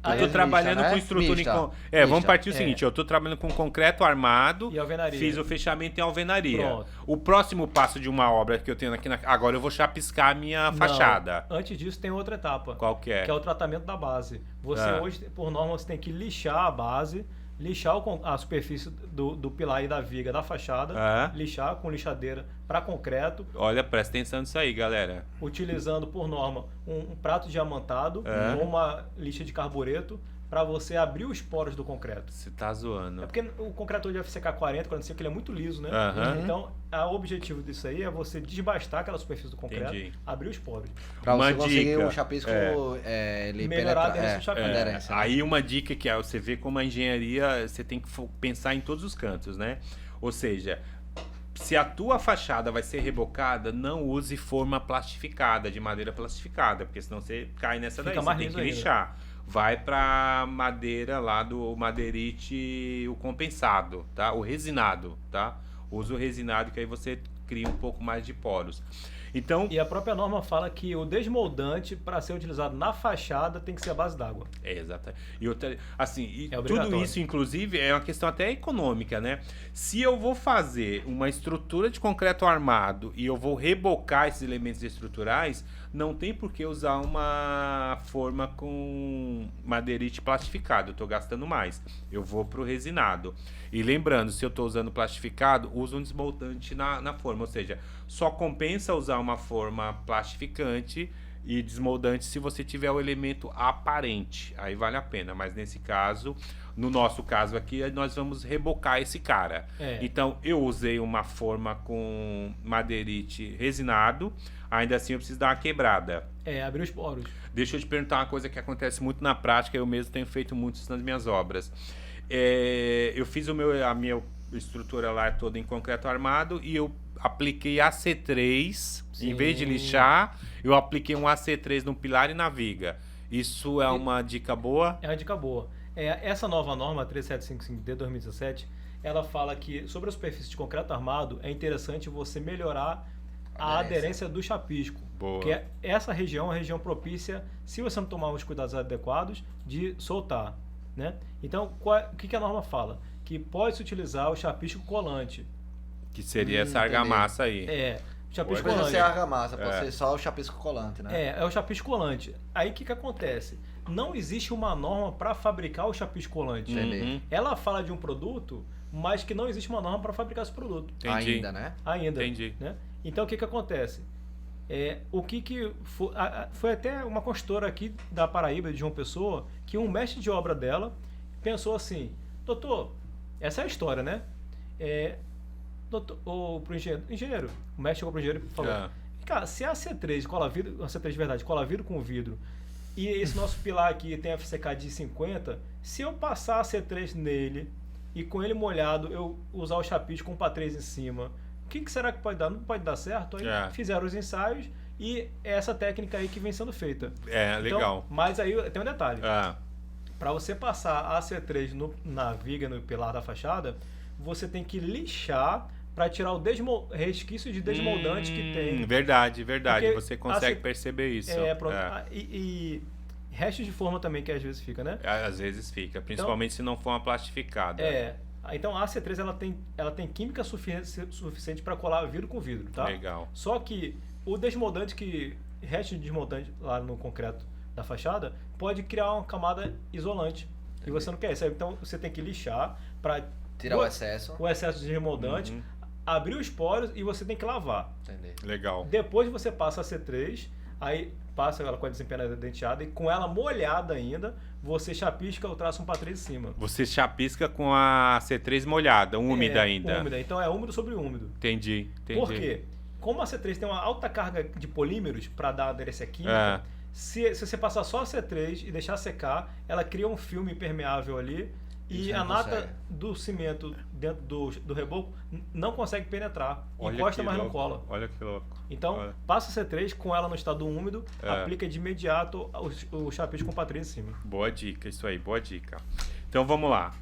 Eu Aí tô é trabalhando mista, né? com estrutura Mista. vamos Mista. partir o seguinte, eu tô trabalhando com concreto armado E alvenaria. fiz o fechamento em alvenaria. Pronto. O próximo passo de uma obra que eu tenho aqui, agora eu vou chapiscar a minha Não, fachada. Antes disso tem outra etapa. Qual que é? Que é o tratamento da base. Você hoje, por norma, você tem que lixar a base, lixar a superfície do pilar e da viga da fachada, lixar com lixadeira para concreto, Olha, presta atenção nisso aí, galera. utilizando, por norma, um prato diamantado ou uma lixa de carbureto para você abrir os poros do concreto. Você tá zoando. É porque o concreto hoje deve secar 40, 45, ele é muito liso, né? Então, o objetivo disso aí é você desbastar aquela superfície do concreto, Entendi. abrir os poros. Pra Uma você conseguir dica, o chapisco ele melhorar a aderência do penetra, chapisco. aderência, né? Aí uma dica que você vê como a engenharia, você tem que pensar em todos os cantos, né? Ou seja, se a tua fachada vai ser rebocada, não use forma plastificada, de madeira plastificada, porque senão você cai nessa Fica daí, mais você tem que liso ainda. lixar. Vai pra madeira lá do madeirite, o compensado, tá? O resinado, tá? Usa o resinado que aí você cria um pouco mais de poros. Então, E a própria norma fala que o desmoldante, para ser utilizado na fachada, tem que ser a base d'água. exato. E outra, assim, É tudo obrigatório. isso, inclusive, é uma questão até econômica, né? Se eu vou fazer uma estrutura de concreto armado e eu vou rebocar esses elementos estruturais, não tem por que usar uma forma com madeirite plastificado. Eu estou gastando mais. Eu vou pro resinado. E lembrando, se eu estou usando plastificado, usa um desmoldante na forma. Ou seja, só compensa usar uma forma plastificante e desmoldante se você tiver o elemento aparente. Aí vale a pena. Mas nesse caso, no nosso caso aqui, nós vamos rebocar esse cara. Então, eu usei uma forma com madeirite resinado. Ainda assim, eu preciso dar uma quebrada. Abrir os poros. Deixa eu te perguntar uma coisa que acontece muito na prática. Eu mesmo tenho feito muito isso nas minhas obras. Eu fiz a minha estrutura lá toda em concreto armado e eu apliquei AC3. Em vez de lixar, eu apliquei um AC3 no pilar e na viga. Isso é uma dica boa? É uma dica boa. Essa nova norma, 3755 de 2017, ela fala que sobre a superfície de concreto armado é interessante você melhorar a aderência do chapisco. Boa. Porque essa região é uma região propícia, se você não tomar os cuidados adequados, de soltar. Né? Então, o que a norma fala? Que pode-se utilizar o chapisco colante. Que seria essa argamassa aí. O chapisco Pode colante. ser argamassa, pode ser só o chapisco colante, né? É o chapisco colante. Aí o que acontece? Não existe uma norma para fabricar o chapisco colante. Entendi. Ela fala de um produto, mas que não existe uma norma para fabricar esse produto. Entendi. Ainda, né? Ainda. Entendi. Né? Então o que acontece? Foi até uma consultora aqui da Paraíba, de João Pessoa, que um mestre de obra dela pensou assim: doutor, essa é a história, né? Doutor, pro engenheiro, o mestre chegou pro engenheiro e falou: cara, se a C3 cola vidro, a C3 de verdade, cola vidro com vidro, e esse nosso pilar aqui tem FCK de 50, se eu passar a C3 nele e com ele molhado eu usar o chapisco com PA3 em cima, o que será que pode dar? Não pode dar certo? Aí fizeram os ensaios e é essa técnica aí que vem sendo feita. Legal. Então, mas aí tem um detalhe. Para você passar a C3 na viga, no pilar da fachada, você tem que lixar para tirar o resquício de desmoldante que tem. Verdade. Porque você consegue perceber isso. Pronto. E restos de forma também que às vezes fica, né? Às vezes fica, principalmente se não for uma plastificada. Então a C3 ela tem química suficiente para colar vidro com vidro, tá? Legal. Só que o desmoldante resto de desmoldante lá no concreto da fachada pode criar uma camada isolante. E você não quer isso. Então você tem que lixar para tirar o excesso de desmoldante, abrir os poros e você tem que lavar. Entendi. Legal. Depois você passa a C3, aí passa ela com a desempenhada denteada e com ela molhada ainda, você chapisca o traço 1/3 em cima. Você chapisca com a C3 molhada, úmida ainda. Úmida, então é úmido sobre úmido. Entendi. Por quê? Como a C3 tem uma alta carga de polímeros para dar aderência química, se você passar só a C3 e deixar secar, ela cria um filme impermeável ali e a nata do cimento dentro do reboco não consegue penetrar. Encosta, mas não cola. Olha que louco. Então, passa a C3 com ela no estado úmido, aplica de imediato o chapisco com patrinha em cima. Boa dica, isso aí, boa dica. Então vamos lá.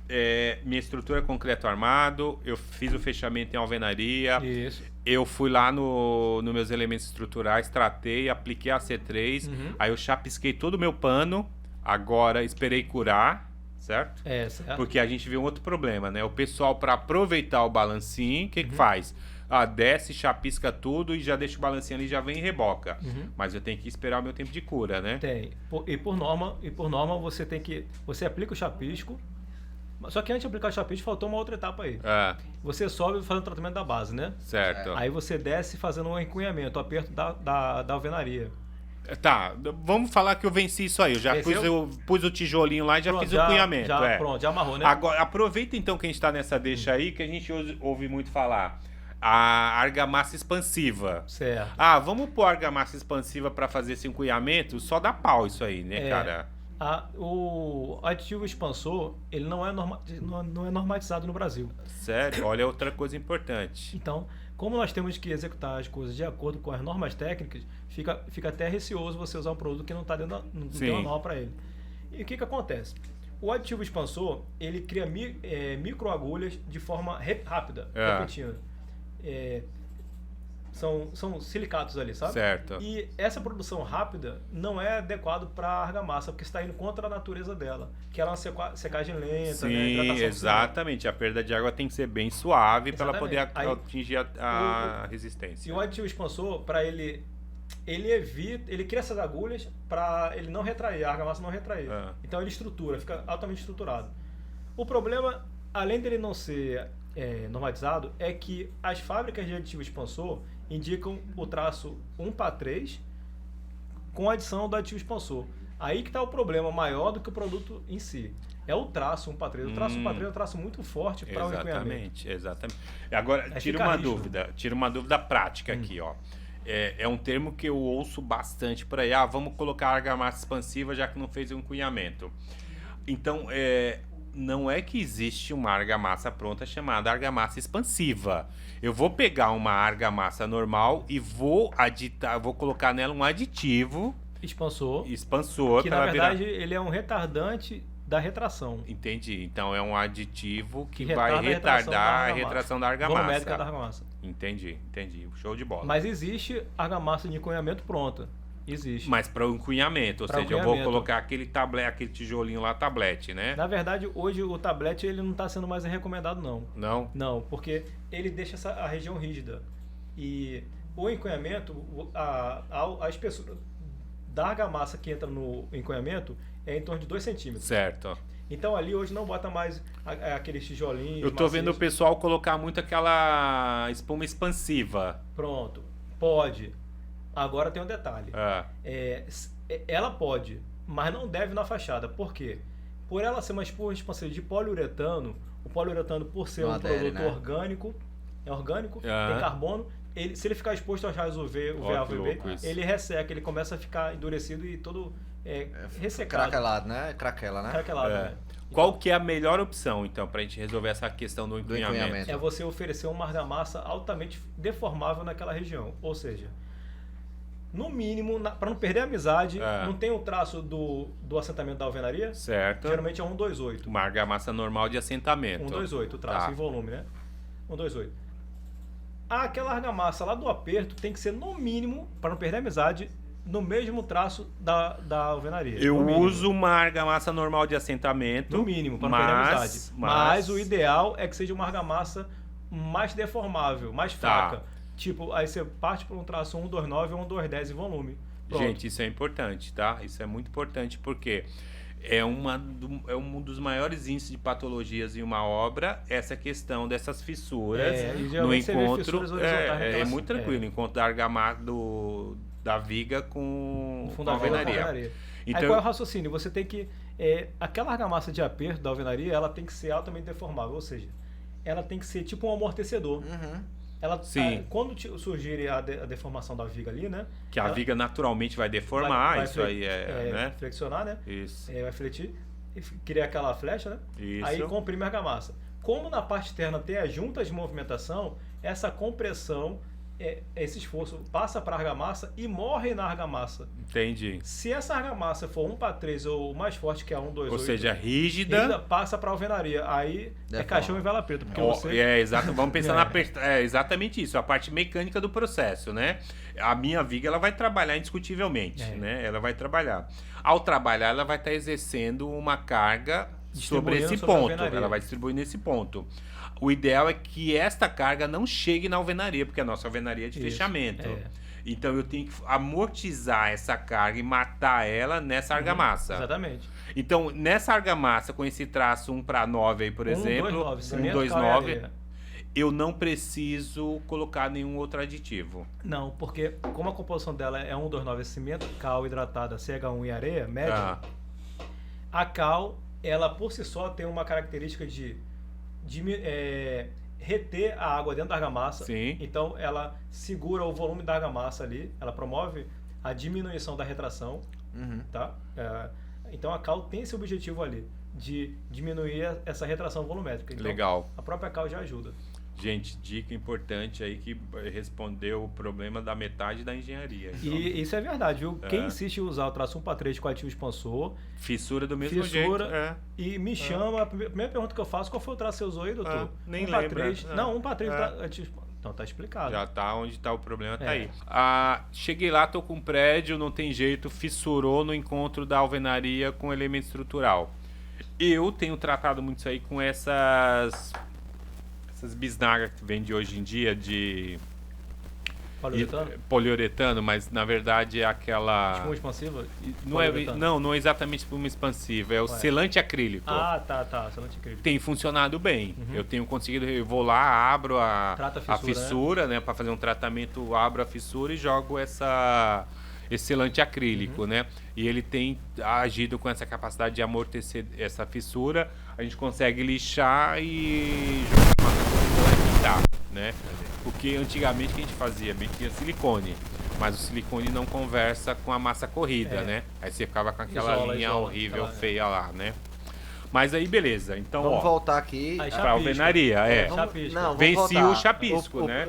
Minha estrutura é concreto armado, eu fiz o fechamento em alvenaria. Isso. Eu fui lá no meus elementos estruturais, tratei, apliquei a C3, aí eu chapisquei todo o meu pano, agora esperei curar. Certo? Certo. Porque a gente viu um outro problema, né? O pessoal, para aproveitar o balancinho, o que faz? Desce, chapisca tudo e já deixa o balancinho ali e já vem e reboca. Mas eu tenho que esperar o meu tempo de cura, né? Tem. E por norma você tem que... Você aplica o chapisco, só que antes de aplicar o chapisco faltou uma outra etapa aí. Você sobe fazendo o tratamento da base, né? Certo. Aí você desce fazendo um encunhamento, o aperto da alvenaria. Tá, vamos falar que eu venci isso aí. Eu já pus o tijolinho lá e já fiz o cunhamento. Pronto, já amarrou, né? Agora, aproveita então que a gente tá nessa deixa aí, que a gente ouve muito falar. A argamassa expansiva. Certo. Vamos pôr argamassa expansiva para fazer esse encunhamento? Só dá pau isso aí, né, cara? O aditivo expansor, ele não é normatizado no Brasil. Sério? Olha, outra coisa importante. Então, como nós temos que executar as coisas de acordo com as normas técnicas, fica até receoso você usar um produto que não está dentro não tem uma norma para ele. E o que acontece? O aditivo expansor, ele cria microagulhas de forma rápida, repetindo. São silicatos ali, sabe? Certo. E essa produção rápida não é adequado para a argamassa, porque está indo contra a natureza dela, que ela é uma secagem lenta, sim, né? Hidratação exatamente. A perda de água tem que ser bem suave para ela poder atingir a resistência. E o aditivo expansor, para ele cria essas agulhas para ele não retrair, a argamassa não retrair. Então ele estrutura, fica altamente estruturado. O problema, além dele não ser normatizado, é que as fábricas de aditivo expansor indicam o traço 1/3 com a adição do aditivo expansor. Aí que está o problema maior do que o produto em si. É o traço 1/3. O traço 1/3 é um traço muito forte para o encunhamento. Exatamente. Agora, tira uma dúvida prática aqui, ó. É um termo que eu ouço bastante por aí. Vamos colocar argamassa expansiva já que não fez o encunhamento. Então, não é que existe uma argamassa pronta chamada argamassa expansiva. Eu vou pegar uma argamassa normal e vou colocar nela um aditivo expansor que na verdade ele é um retardante da retração. Entendi. Então é um aditivo que vai retardar a retração da argamassa. Médica da argamassa. Entendi. Show de bola. Mas existe argamassa de encunhamento pronta. Existe. Mas para o encunhamento, ou seja, eu vou colocar aquele tijolinho lá, tablete, né? Na verdade, hoje o tablete ele não está sendo mais recomendado, não. Não? Não, porque ele deixa a região rígida. E o encunhamento, a espessura da argamassa que entra no encunhamento é em torno de 2 centímetros. Certo. Então ali hoje não bota mais aqueles tijolinhos. Eu tô vendo o pessoal colocar muito aquela espuma expansiva. Pronto. Pode. Agora tem um detalhe. Ela pode, mas não deve na fachada. Por quê? Por ela ser uma espuma expansiva de poliuretano, o poliuretano, por ser um produto orgânico, tem carbono, se ele ficar exposto aos raios UV, VA, UVB, ele resseca, ele começa a ficar endurecido e todo ressecado. Craquelado, né? Craquela, né? Craquelado, né? Qual que é a melhor opção, então, pra gente resolver essa questão do encunhamento? É você oferecer uma argamassa altamente deformável naquela região. Ou seja, no mínimo, para não perder a amizade, não tem o traço do assentamento da alvenaria? Certo. Geralmente é 128. Uma argamassa normal de assentamento. 128, o traço em volume, né? 128. Aquela argamassa lá do aperto tem que ser, no mínimo, para não perder a amizade, no mesmo traço da alvenaria. Eu uso uma argamassa normal de assentamento. No mínimo, para não perder a amizade. Mas o ideal é que seja uma argamassa mais deformável, mais fraca. Tipo, aí você parte para um traço 129 ou 1,210 em volume. Pronto. Gente, isso é importante, tá? Isso é muito importante porque é um dos maiores índices de patologias em uma obra, essa questão dessas fissuras E no geralmente você vê encontro. fissuras horizontais É naquelas- muito tranquilo, encontro da argamassa da viga com no a fundo da alvenaria. alvenaria. Aí qual é o Então, raciocínio? Você tem que... aquela argamassa de aperto da alvenaria, ela tem que ser altamente deformável, ou seja, ela tem que ser tipo um amortecedor. Ela, Sim. quando surgir a deformação da viga ali, né? que a ela viga naturalmente vai deformar, vai isso aí né? flexionar, né? Isso. Vai fletir, e cria aquela flecha, né? Isso. Aí comprime a argamassa. Como na parte externa tem as juntas de movimentação, essa compressão, esse esforço passa para a argamassa e morre na argamassa. Entendi. Se essa argamassa for 1:3 ou mais forte que a 128, Ou seja, rígida. passa para a alvenaria. Aí Deforma. é caixão e vela preta, porque você... Exato. Vamos pensar exatamente isso, a parte mecânica do processo, né? A minha viga ela vai trabalhar indiscutivelmente, né? Ela vai trabalhar. Ao trabalhar, ela vai estar exercendo uma carga sobre esse Distribuindo sobre a ponto. alvenaria. Ela vai distribuir nesse ponto. O ideal é que esta carga não chegue na alvenaria, porque a nossa alvenaria é de Isso, fechamento. Então eu tenho que amortizar essa carga e matar ela nessa argamassa. Exatamente. Então, nessa argamassa, com esse traço 1:9 aí, por exemplo, 1,29, cimento, 1,29, cal e areia. eu não preciso colocar nenhum outro aditivo. Não, porque como a composição dela é 1,29 cimento, cal hidratada, CH1 e areia, média, Ah, a cal, ela por si só tem uma característica de reter a água dentro da argamassa. Sim. Então ela segura o volume da argamassa ali, ela promove a diminuição da retração, tá? Então a cal tem esse objetivo ali, de diminuir essa retração volumétrica. Então, legal. a própria cal já ajuda. Gente, dica importante aí que respondeu o problema da metade da engenharia. Então, E isso é verdade, viu? Quem insiste em usar o traço 1:3 com aditivo expansor, fissura do mesmo fissura, jeito. e me chama, a primeira pergunta que eu faço, qual foi o traço que você usou aí, doutor? Nem 1:3. lembra. Não, 1:3 aditivo. Então tá explicado. Já tá onde tá o problema, tá É. aí. Cheguei lá, tô com um prédio, não tem jeito, fissurou no encontro da alvenaria com elemento estrutural. Eu tenho tratado muito isso aí com essas bisnagas que vende hoje em dia de Poliuretano? poliuretano, mas na verdade é aquela... Espuma expansiva? Não é exatamente espuma expansiva, é o selante acrílico. Ah, tá. Selante acrílico. Tem funcionado bem. Eu tenho conseguido, eu vou lá, abro Trata a fissura, né, para fazer um tratamento, abro a fissura e jogo esse selante acrílico, né? E ele tem agido com essa capacidade de amortecer essa fissura. A gente consegue lixar e jogar uma evitar, né? Porque antigamente o que a gente fazia? Metia silicone, mas o silicone não conversa com a massa corrida, né? Aí você ficava com aquela linha horrível, aquela, feia lá, né? Mas aí beleza, então Vamos ó, voltar aqui. Aí, pra alvenaria, Chapisco. Não, vamos venci voltar. o chapisco, né?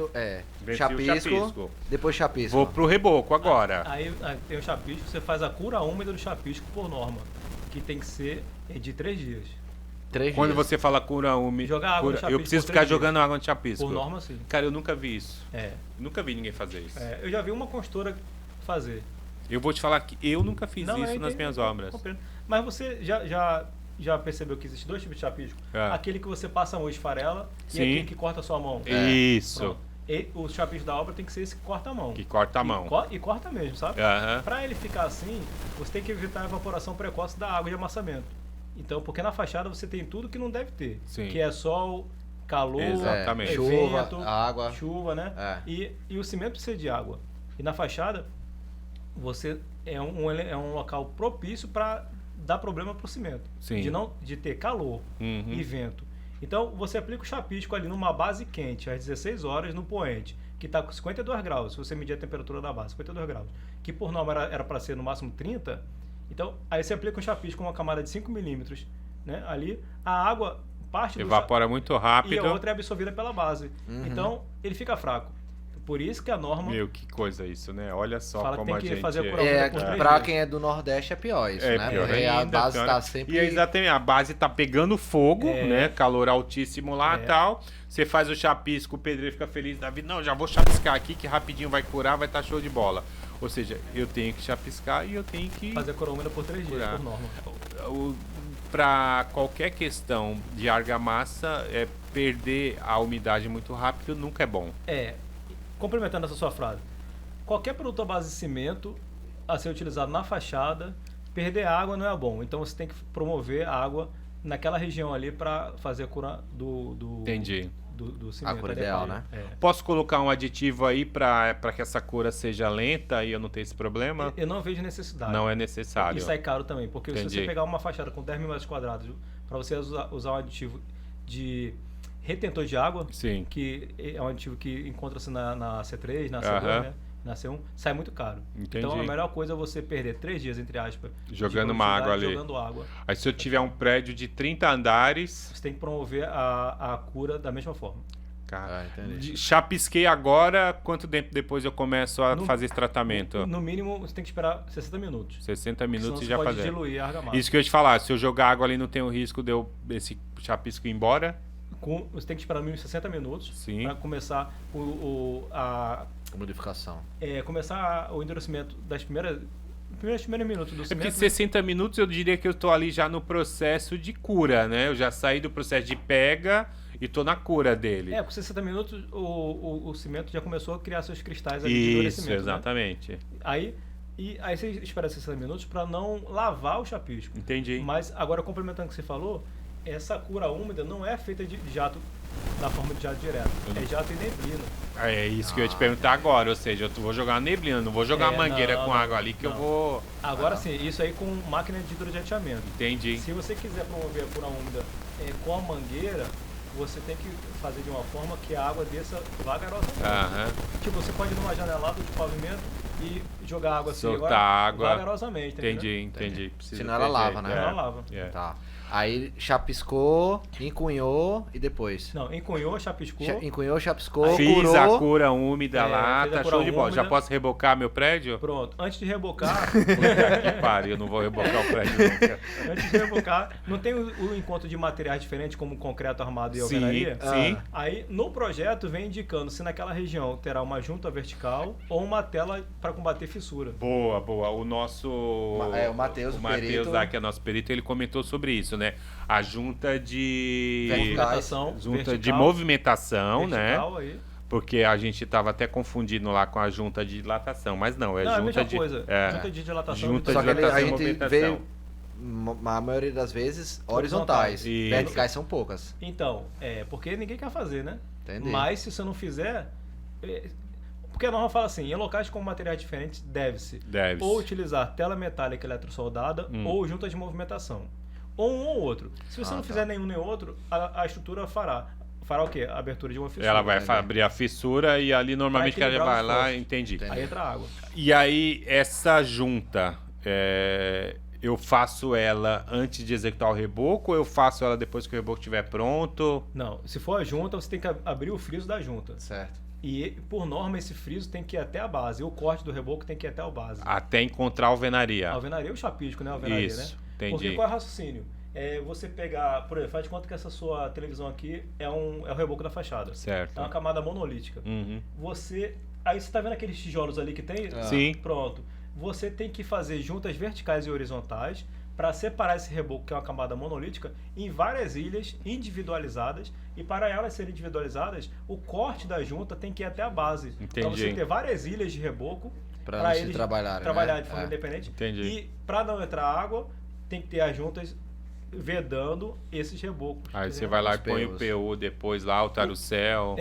Venci Chapisco, o chapisco. depois chapisco. Vou pro reboco agora. Aí tem o chapisco, você faz a cura úmida do chapisco por norma, que tem que ser de 3 dias. 3 Quando dias. você fala cura úmida, Jogar água no chapisco eu preciso por ficar 3 dias. jogando água no chapisco. Por norma, sim. Cara, eu nunca vi isso. É. Nunca vi ninguém fazer isso. Eu já vi uma consultora fazer. Eu vou te falar que eu nunca fiz Não, isso eu nas entendo, minhas eu obras. compreendo. Mas você já percebeu que existem 2 tipos de chapisco? É. Aquele que você passa a mão e esfarela Sim. e aquele que corta a sua mão. Isso. Pronto. E o chapisco da obra tem que ser esse que corta a mão. Que corta a mão. E corta mesmo, sabe? Aham. Para ele ficar assim, você tem que evitar a evaporação precoce da água de amassamento. Então, porque na fachada você tem tudo que não deve ter. Sim. Que é sol, calor, Exatamente. Chuva, vento, água. chuva, né? É. E o cimento precisa de água. E na fachada, você é um local propício para dar problema para o cimento. Sim. De ter calor Uhum. e vento. Então, você aplica o chapisco ali numa base quente, às 16 horas, no poente, que está com 52 graus, se você medir a temperatura da base, 52 graus. Que por norma era para ser no máximo 30. Então, aí você aplica um chapisco com uma camada de 5 milímetros, né? Ali, a água parte do Evapora muito rápido. e a outra é absorvida pela base. Então, ele fica fraco. Por isso que a norma Meu, que coisa isso, né? Olha só Fala que como tem a que gente... fazer a prova por 3 Pra dias. quem é do Nordeste é pior isso, né? pior Porque ainda, a base pior. tá sempre... E exatamente, a base tá pegando fogo, né? Calor altíssimo lá e tal. Você faz o chapisco, o pedreiro fica feliz da vida. Não, já vou chapiscar aqui que rapidinho vai curar, vai estar show de bola. Ou seja, eu tenho que chapiscar e eu tenho que... fazer a cura úmida por 3 dias, Curar. por norma. Para qualquer questão de argamassa, perder a umidade muito rápido nunca é bom. Complementando essa sua frase, qualquer produto à base de cimento a ser utilizado na fachada perder água não é bom. Então você tem que promover a água naquela região ali para fazer a cura do Entendi. do cimento. A cura adequado. ideal, né? É. Posso colocar um aditivo aí para que essa cura seja lenta e eu não ter esse problema? Eu não vejo necessidade. Não é necessário. E sai caro também, porque se Entendi. você pegar uma fachada com 10 mil metros quadrados para você usar um aditivo de retentor de água, Sim. que é um aditivo que encontra-se na C3, na C2, Aham. né? Na C1, sai muito caro. Entendi. Então a melhor coisa é você perder 3 dias, entre aspas, de Jogando uma água produtividade, ali. jogando água. Aí se eu tiver um prédio de 30 andares, Você tem que promover a cura da mesma forma. cara, Entendi. chapisquei agora, quanto tempo depois eu começo a No- fazer esse tratamento? No mínimo, você tem que esperar 60 minutos. 60 Senão minutos você e já pode fazer. diluir a argamassa. Isso que eu ia te falar, se eu jogar água ali não tem o risco de eu esse chapisco ir embora? Você tem que esperar no mínimo 60 minutos Sim. para começar Modificação. começar o endurecimento das primeiros minutos do É porque cimento. 60 minutos eu diria que eu tô ali já no processo de cura, né? Eu já saí do processo de pega e tô na cura dele. Com 60 minutos o cimento já começou a criar seus cristais ali de Isso, endurecimento. Né? exatamente. Aí você espera 60 minutos para não lavar o chapisco. Entendi. Mas agora, complementando o que você falou, essa cura úmida não é feita de jato na forma de jato direto. É jato e neblina. É isso que eu ia te perguntar agora, ou seja, eu vou jogar uma neblina, não vou jogar uma mangueira não, com não, água ali que eu não. vou... Agora sim, isso aí com máquina de hidrojeteamento. Entendi. Se você quiser promover a cura úmida com a mangueira, você tem que fazer de uma forma que a água desça vagarosamente. Aham. Tipo, você pode ir numa janelada de pavimento e jogar água assim Soltar agora, água. vagarosamente. entendeu? Entendi. Precisa Senão ela ter lava, jeito, né? Senão ela lava. É. Tá. Aí chapiscou, encunhou e depois? Não, encunhou, chapiscou. Encunhou, chapiscou, Fiz curou. a cura úmida lá, fez a tá cura show de bola. úmida. Já posso rebocar meu prédio? Pronto. Antes de rebocar, Puta que pariu, eu não vou rebocar o prédio nunca. antes de rebocar, não tem o encontro de materiais diferentes como concreto armado e alvenaria? Sim. Aí, no projeto, vem indicando se naquela região terá uma junta vertical ou uma tela para combater fissura. Boa. O nosso... O Matheus, o Matheus perito. lá, que é nosso perito, ele comentou sobre isso, né? A junta de... Verticais. Junta de movimentação, né? vertical aí. Porque a gente tava até confundindo lá com a junta de dilatação, mas não, é Não, é a junta mesma de... coisa. É. Junta de dilatação. Junta Só de que dilatação a e gente movimentação. vê, a maioria das vezes, horizontais. Isso. Verticais são poucas. Então, porque ninguém quer fazer, né? Entendi. Mas se você não fizer... Porque a norma fala assim, em locais com materiais diferentes, deve-se Deve-se. ou utilizar tela metálica eletrosoldada ou junta de movimentação. Ou um ou outro. Se você não fizer nenhum nem outro, a estrutura fará o quê? A abertura de uma fissura. Ela vai Entendi. abrir a fissura e ali normalmente que ela equilibrar vai os lá, forços. entendi. Entendi. Aí entra água. E aí, essa junta, eu faço ela antes de executar o reboco ou eu faço ela depois que o reboco estiver pronto? Não, se for a junta, você tem que abrir o friso da junta. Certo. E, por norma, esse friso tem que ir até a base. O corte do reboco tem que ir até a base. Até encontrar a alvenaria. A alvenaria é o chapisco, né? A alvenaria, Isso, né? entendi. Porque qual é o raciocínio? Você pegar, por exemplo, faz de conta que essa sua televisão aqui é o reboco da fachada. Certo. É uma camada monolítica. Uhum. Aí você tá vendo aqueles tijolos ali que tem? Sim. Pronto. Você tem que fazer juntas verticais e horizontais para separar esse reboco, que é uma camada monolítica, em várias ilhas individualizadas. E para elas serem individualizadas, o corte da junta tem que ir até a base. Entendi. Para você ter várias ilhas de reboco. Pra pra eles eles trabalharem, trabalhar né? de forma independente. Entendi. E para não entrar água, tem que ter as juntas vedando esses rebocos. Aí você vai lá e Os põe o PUs. PU depois lá, o tarucel,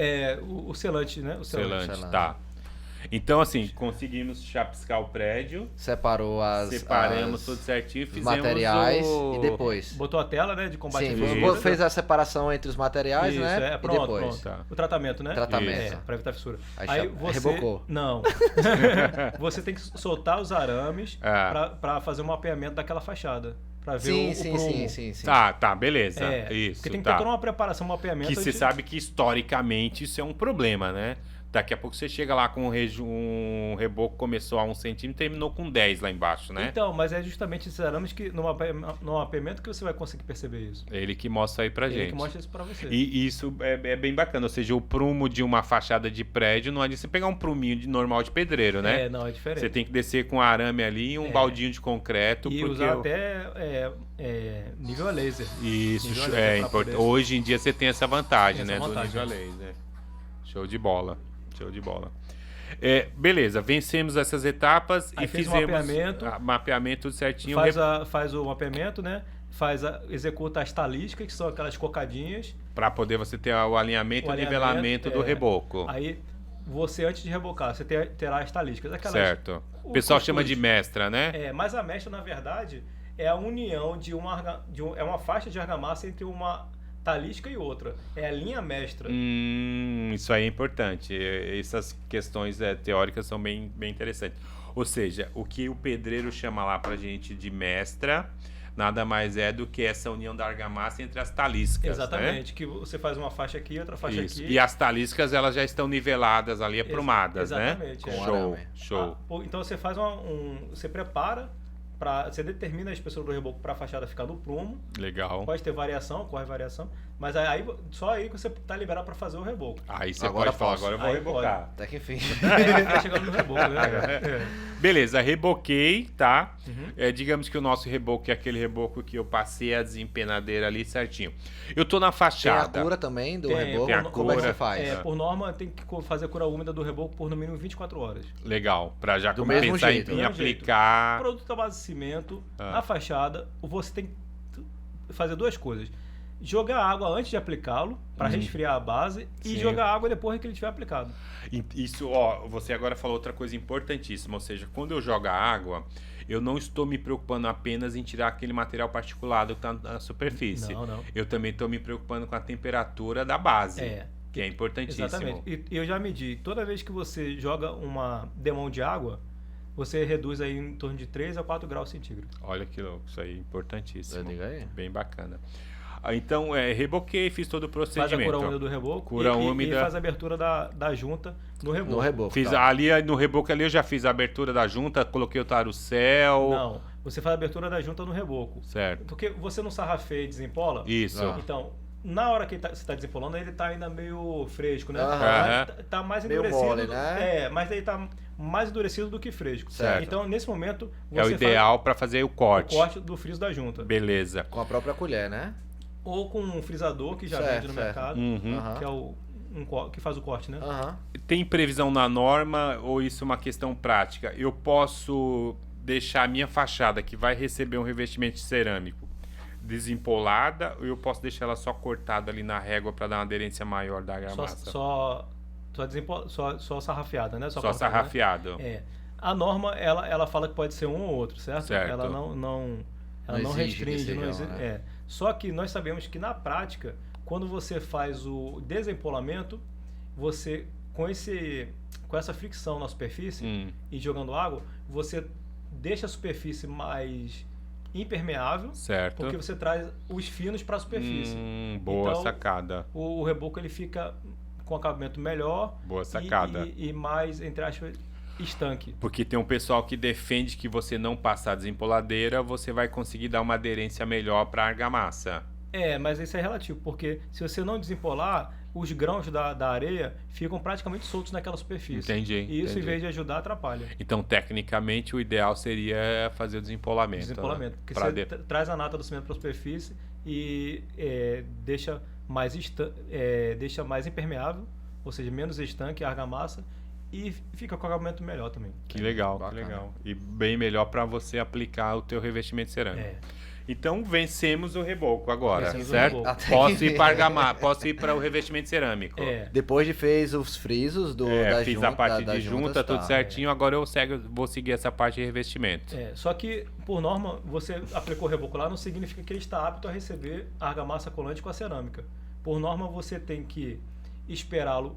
O selante, né? O selante. selante, tá. Então, assim, conseguimos chapiscar o prédio, Separou separamos as- tudo certinho, os fizemos materiais o... e depois. Botou a tela, né? De combate à Sim, fissura. fez a separação entre os materiais, Isso, né? pronto, e depois. pronto. Tá. O tratamento, né? Tratamento. Para evitar fissura. Aí você... rebocou. Não. Você tem que soltar os arames Ah. para fazer um mapeamento daquela fachada. Para ver Sim, o sim, prumo. sim. Tá, beleza. É, Isso, porque tem que tá. ter toda uma preparação, um mapeamento. Que você antes- sabe que historicamente isso é um problema, né? Daqui a pouco você chega lá com um reboco que começou a 1 centímetro e terminou com 10 lá embaixo, né? Então, mas é justamente esses arames que no mapeamento que você vai conseguir perceber isso. Ele que mostra aí pra Ele gente. que mostra isso para você. E isso é bem bacana, ou seja, o prumo de uma fachada de prédio não adianta você pegar um pruminho normal de pedreiro, né? Não, é diferente. Você tem que descer com arame ali e um baldinho de concreto. E porque usar até nível a laser. Isso, nível a é laser pra importante. poder- Hoje em dia você tem essa vantagem, Tem essa né? vantagem, Do nível a laser. Show de bola. Beleza, vencemos essas etapas Aí e fez o fizemos mapeamento. mapeamento tudo certinho. Faz o mapeamento, né? Executa as taliscas, que são aquelas cocadinhas. Para poder você ter o alinhamento e o nivelamento do reboco. Aí você, antes de rebocar, você terá as taliscas. Certo. O pessoal chama de mestra, né? Mas a mestra, na verdade, é a união é uma faixa de argamassa entre uma talisca e outra. É a linha mestra. Isso aí é importante. Essas questões teóricas são bem, bem interessantes. Ou seja, o que o pedreiro chama lá pra gente de mestra nada mais é do que essa união da argamassa entre as taliscas. Exatamente, né? Que você faz uma faixa aqui, outra faixa aqui. E as taliscas, elas já estão niveladas ali, aprumadas, exatamente, né? Exatamente. Show. Então você faz você prepara, você determina a espessura do reboco para a fachada ficar no prumo. Legal. Pode ter variação, corre variação, mas aí só aí que você tá liberado para fazer o reboco. Aí você pode falar, agora eu vou rebocar. Até que enfim. Tá chegando no reboco, né? Beleza, reboquei, tá? Digamos que o nosso reboco é aquele reboco que eu passei a desempenadeira ali certinho. Eu tô na fachada. Tem a cura também do reboco? Tem a Como é que cura. você faz? Por norma, tem que fazer a cura úmida do reboco por no mínimo 24 horas. Legal, pra já Do mesmo pensar jeito, em né? aplicar. Produto à base de cimento, na fachada, você tem que fazer duas coisas. Jogar água antes de aplicá-lo, para resfriar a base, e Sim. jogar água depois que ele tiver aplicado. Isso, você agora falou outra coisa importantíssima, ou seja, quando eu jogo a água, eu não estou me preocupando apenas em tirar aquele material particulado que está na superfície. Não. Eu também estou me preocupando com a temperatura da base, que é importantíssimo. Exatamente. E eu já medi, toda vez que você joga uma demão de água, você reduz aí em torno de 3 a 4 graus centígrados. Olha que louco, isso aí é importantíssimo. Diga aí. Bem bacana. Então, reboquei, fiz todo o procedimento. Faz a cura úmida do reboco Cura úmida. e faz a abertura da junta no reboco. No reboco. Fiz tá. ali no reboco ali, eu já fiz a abertura da junta, coloquei o tarucel. Não, você faz a abertura da junta no reboco. Certo. Porque você não sarrafeia e desempola. Isso. Então, na hora que você está desempolando, ele está ainda meio fresco, né? Aham. Tá mais Meio endurecido. mole, né? Mas ele tá mais endurecido do que fresco. Certo. Então, nesse momento, É o você ideal para fazer o faz corte. o corte do friso da junta. Beleza. Com a própria colher, né? Ou com um frisador que já Certo, vende no certo. mercado, Uhum. que é que faz o corte, né? Aham. Tem previsão na norma ou isso é uma questão prática? Eu posso deixar a minha fachada, que vai receber um revestimento cerâmico, desempolada, ou eu posso deixar ela só cortada ali na régua para dar uma aderência maior da argamassa? Só sarrafiada, né? Só cortada, sarrafiado. né? A norma, ela fala que pode ser um ou outro, certo? Certo. Ela não Não exige restringe. que Não seja, exige, né? Só que nós sabemos que na prática, quando você faz o desempolamento, você com essa fricção na superfície e jogando água, você deixa a superfície mais impermeável, Certo. porque você traz os finos para a superfície. Boa Então, sacada. O reboco ele fica com acabamento melhor Boa sacada. e mais, entre aspas, estanque. Porque tem um pessoal que defende que você não passar desempoladeira, você vai conseguir dar uma aderência melhor para a argamassa. Mas isso é relativo, porque se você não desempolar, os grãos da areia ficam praticamente soltos naquela superfície. Entendi. E isso, entendi. em vez de ajudar, atrapalha. Então, tecnicamente, o ideal seria fazer o desempolamento. Desempolamento. Né? Porque Pra você traz a nata do cimento para a superfície e deixa mais impermeável, ou seja, menos estanque, argamassa, e fica com acabamento melhor também. Que legal, Bacana. que legal. E bem melhor para você aplicar o teu revestimento cerâmico. Então, vencemos o reboco agora, Vencemos o certo? reboco. Até Posso que ir enfim. para argamassa, posso ir para o revestimento cerâmico. Depois de fez os frisos da Fiz junta, a parte das de junta, juntas, tudo tá. certinho. Agora eu vou seguir essa parte de revestimento. Só que, por norma, você aplicou o reboco lá, não significa que ele está apto a receber a argamassa colante com a cerâmica. Por norma, você tem que esperá-lo,